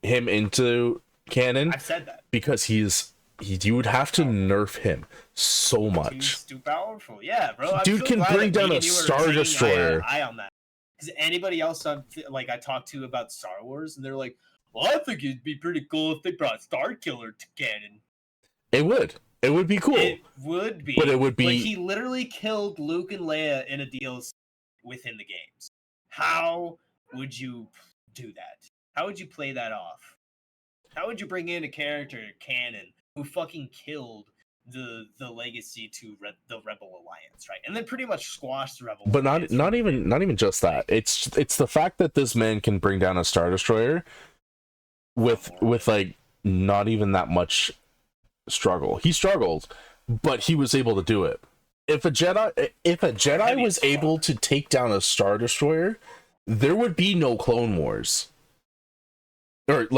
S2: him into canon.
S1: I've said that
S2: because you would have to nerf him so much.
S1: He's too powerful. Yeah, bro.
S2: Dude can bring down a Star Destroyer.
S1: Eye on that. Because anybody else I talked to about Star Wars, and they're like, "Well, I think it'd be pretty cool if they brought Star Killer to canon."
S2: It would. It would be cool.
S1: It would be.
S2: But it would be.
S1: Like, he literally killed Luke and Leia in a DLC within the games. How would you do that? How would you play that off? How would you bring in a character canon who fucking killed the legacy to the Rebel Alliance, right? And then pretty much squashed the Rebel Alliance.
S2: But not even just that. It's the fact that this man can bring down a Star Destroyer with like not even that much struggle. He struggled, but he was able to do it. If a Jedi was able to take down a Star Destroyer, there would be no Clone Wars. Or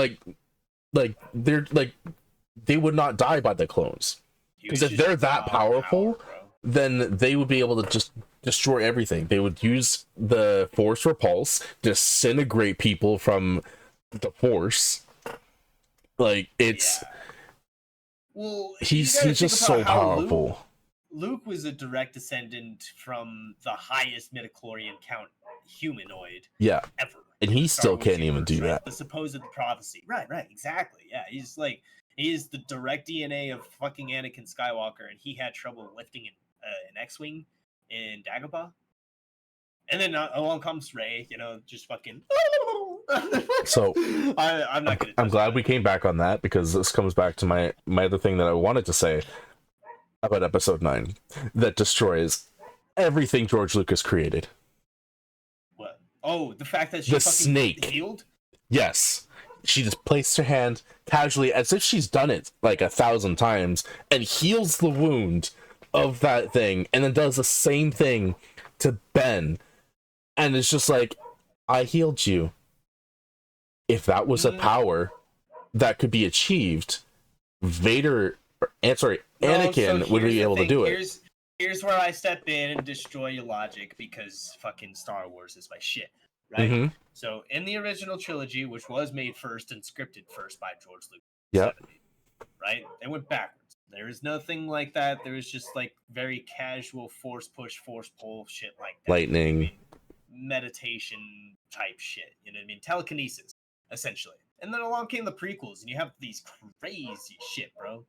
S2: they would not die by the clones. Because if they're that powerful, then they would be able to just destroy everything. They would use the Force Repulse, disintegrate people from the Force. Like, it's...
S1: Yeah. Well,
S2: he's just so powerful.
S1: Luke was a direct descendant from the highest midichlorian count humanoid ever.
S2: And he still can't even do that.
S1: The supposed prophecy. Right, exactly. Yeah, he is the direct DNA of fucking Anakin Skywalker, and he had trouble lifting an X-Wing in Dagobah. And then along comes Rey, just fucking...
S2: So
S1: I'm not gonna...
S2: I'm glad we came back on that, because this comes back to my other thing that I wanted to say about episode 9 that destroys everything George Lucas created.
S1: What? Oh, the fact that she
S2: the
S1: fucking
S2: snake
S1: healed?
S2: Yes. She just placed her hand casually as if she's done it like 1,000 times and heals the wound of that thing, and then does the same thing to Ben. And it's just like, I healed you. if that was a power that could be achieved, Vader,
S1: No, so
S2: Anakin would
S1: here's
S2: be
S1: the
S2: able to
S1: thing.
S2: do it.
S1: Here's where I step in and destroy your logic because fucking Star Wars is my shit, right?
S2: Mm-hmm.
S1: So in the original trilogy, which was made first and scripted first by George Lucas,
S2: Yep.
S1: 70, right? They went backwards. There is nothing like that. There is just like very casual force push, force pull shit like that.
S2: Lightning.
S1: I mean, meditation type shit. You know what I mean? Telekinesis, essentially. And then along came the prequels, and you have these crazy shit, bro.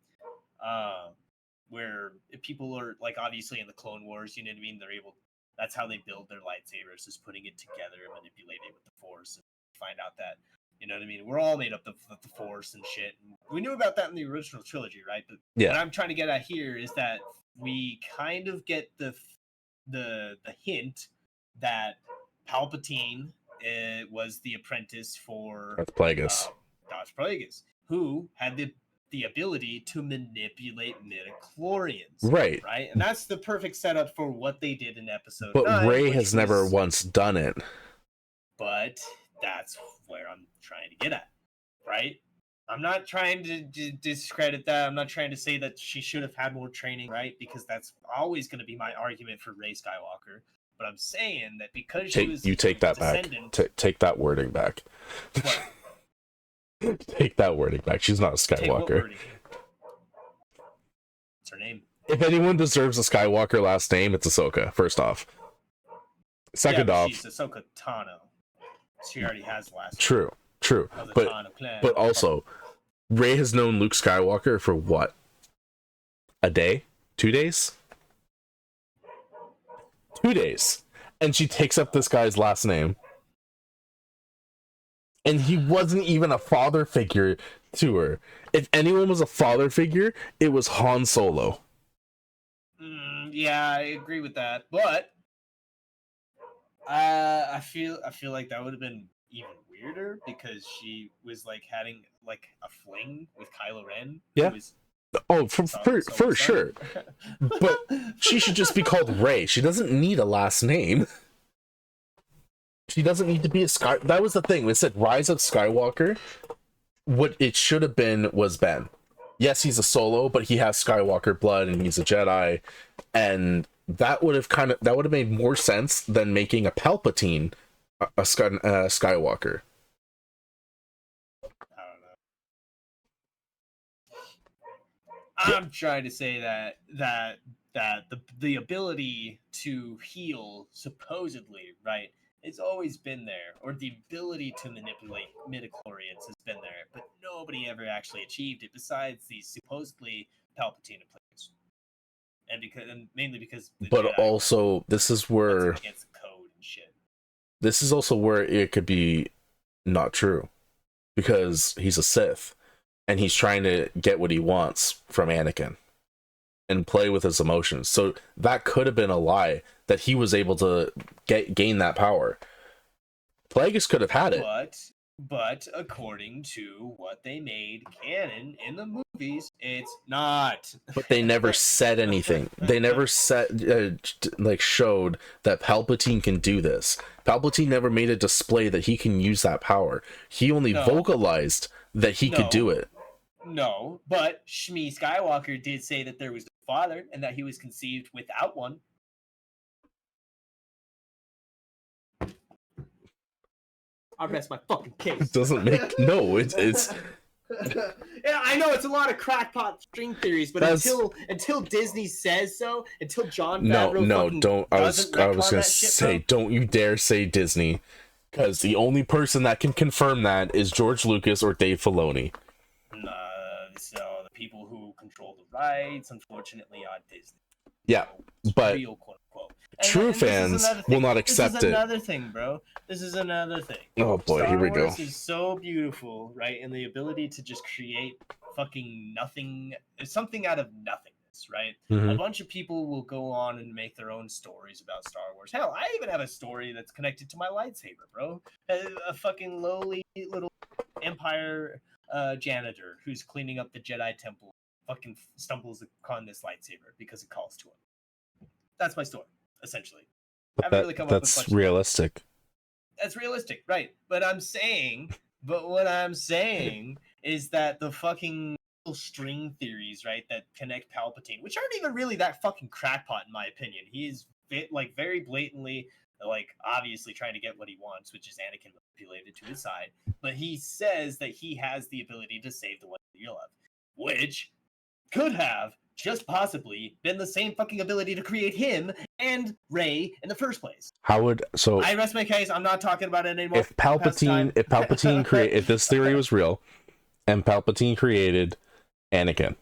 S1: Where people are like obviously in the Clone Wars, you know what I mean? They're able. That's how they build their lightsabers, is putting it together and manipulate it with the Force, and find out that you know what I mean. We're all made up of the Force and shit. And we knew about that in the original trilogy, right? But what I'm trying to get at here is that we kind of get the hint that Palpatine was the apprentice for
S2: That's Plagueis.
S1: Darth Plagueis, who had the ability to manipulate midichlorians.
S2: Right.
S1: And that's the perfect setup for what they did in episode
S2: but
S1: 9.
S2: Rey has never once done it.
S1: But that's where I'm trying to get at, right? I'm not trying to discredit that. I'm not trying to say that she should have had more training, right? Because that's always going to be my argument for Rey Skywalker. But I'm saying that because she was
S2: take that back. Take that wording back.
S1: What?
S2: Take that wording back. She's not a Skywalker.
S1: What's her name?
S2: If anyone deserves a Skywalker last name, it's Ahsoka. First off. Second off,
S1: she's Ahsoka Tano. She already has the last
S2: name. True. But also, Rey has known Luke Skywalker for what? A day? 2 days? 2 days. And she takes up this guy's last name. And he wasn't even a father figure to her. If anyone was a father figure, it was Han Solo.
S1: Yeah, I agree with that. But I feel like that would have been even weirder because she was like having like a fling with Kylo Ren.
S2: Yeah. For sure. But she should just be called Rey. She doesn't need a last name. She doesn't need to be a Sky. That was the thing. When it said Rise of Skywalker, what it should have been was Ben. Yes, he's a Solo, but he has Skywalker blood and he's a Jedi, and that would have made more sense than making a Palpatine a Skywalker.
S1: I don't know. I'm trying to say that the ability to heal, supposedly, right? It's always been there, or the ability to manipulate midichlorians has been there, but nobody ever actually achieved it besides these supposedly Palpatine players. And mainly because
S2: but Jedi also this is where
S1: against the code and shit.
S2: This is also where it could be not true, because he's a Sith and he's trying to get what he wants from Anakin and play with his emotions. So that could have been a lie, that he was able to gain that power. Plagueis could have had it.
S1: But according to what they made canon in the movies, it's not.
S2: But they never said anything. They never said showed that Palpatine can do this. Palpatine never made a display that he can use that power. He only vocalized that he could do it.
S1: No, but Shmi Skywalker did say that there was a father and that he was conceived without one. I rest my fucking case.
S2: It doesn't make it's
S1: yeah, I know it's a lot of crackpot string theories, but until Disney says so, until John Favreau
S2: don't. I was gonna say, don't you dare say Disney, because the only person that can confirm that is George Lucas or Dave Filoni.
S1: So the people who control the rights, unfortunately, are Disney.
S2: Yeah, but
S1: real, quote unquote.
S2: True fans will not accept it.
S1: This is another thing, bro. This is another thing.
S2: Oh boy, here we go.
S1: This is so beautiful, right? And the ability to just create fucking nothing, something out of nothingness, right?
S2: Mm-hmm.
S1: A bunch of people will go on and make their own stories about Star Wars. Hell, I even have a story that's connected to my lightsaber, bro. A fucking lowly little Empire janitor who's cleaning up the Jedi Temple fucking stumbles upon this lightsaber because it calls to him. That's my story, essentially.
S2: But that's realistic.
S1: That's realistic, right? But I'm saying But what I'm saying is that the fucking string theories, right, that connect Palpatine, which aren't even really that fucking crackpot in my opinion. He is like very blatantly, like obviously trying to get what he wants, which is Anakin manipulated to his side. But he says that he has the ability to save the one you love, which could have just possibly been the same fucking ability to create him and Rey in the first place. I rest my case. I'm not talking about it anymore.
S2: If Palpatine create, if this theory was real, and Palpatine created Anakin,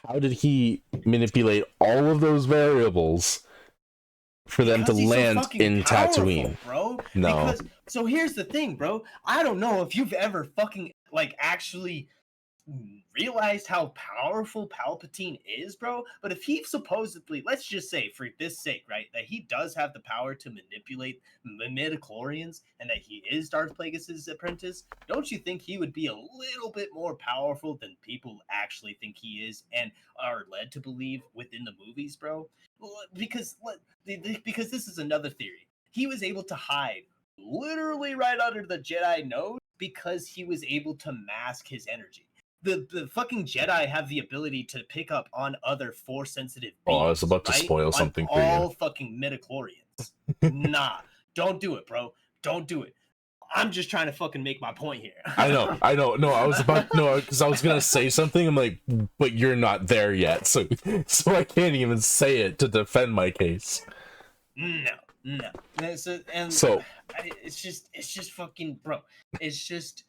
S2: how did he manipulate all of those variables for them to land in Tatooine,
S1: bro?
S2: No.
S1: So here's the thing, bro. I don't know if you've ever fucking like actually realized how powerful Palpatine is, bro. But if he supposedly, let's just say for this sake, right, that he does have the power to manipulate midichlorians and that he is Darth Plagueis' apprentice, don't you think he would be a little bit more powerful than people actually think he is and are led to believe within the movies, bro? Because this is another theory. He was able to hide literally right under the Jedi nose because he was able to mask his energy. The fucking Jedi have the ability to pick up on other force sensitive beings.
S2: I was about to spoil something for you.
S1: All fucking midichlorians. Nah, don't do it, bro. Don't do it. I'm just trying to fucking make my point here.
S2: I know. No, I was because I was gonna say something. I'm like, but you're not there yet, so I can't even say it to defend my case.
S1: No. It's just fucking, bro. It's just.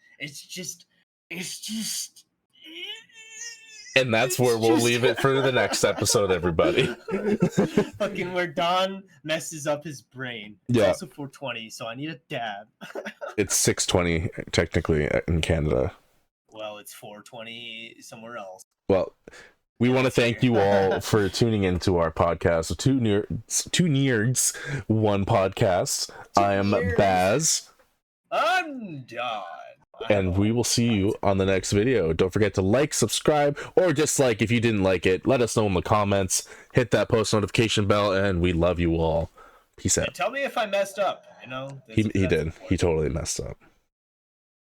S2: And that's where we'll leave it for the next episode, everybody.
S1: Fucking where Don messes up his brain. It's also 4:20, so I need a dab.
S2: It's 6:20 technically in Canada.
S1: Well, it's 4:20 somewhere else.
S2: Well, we want to thank you all for tuning into our podcast. Two nerds, one podcast. I am Baz.
S1: I'm Don.
S2: And we will see you on the next video. Don't forget to like, subscribe, or dislike if you didn't like it. Let us know in the comments. Hit that post notification bell, and we love you all. Peace out.
S1: And tell me if I messed up.
S2: He did. He totally messed up.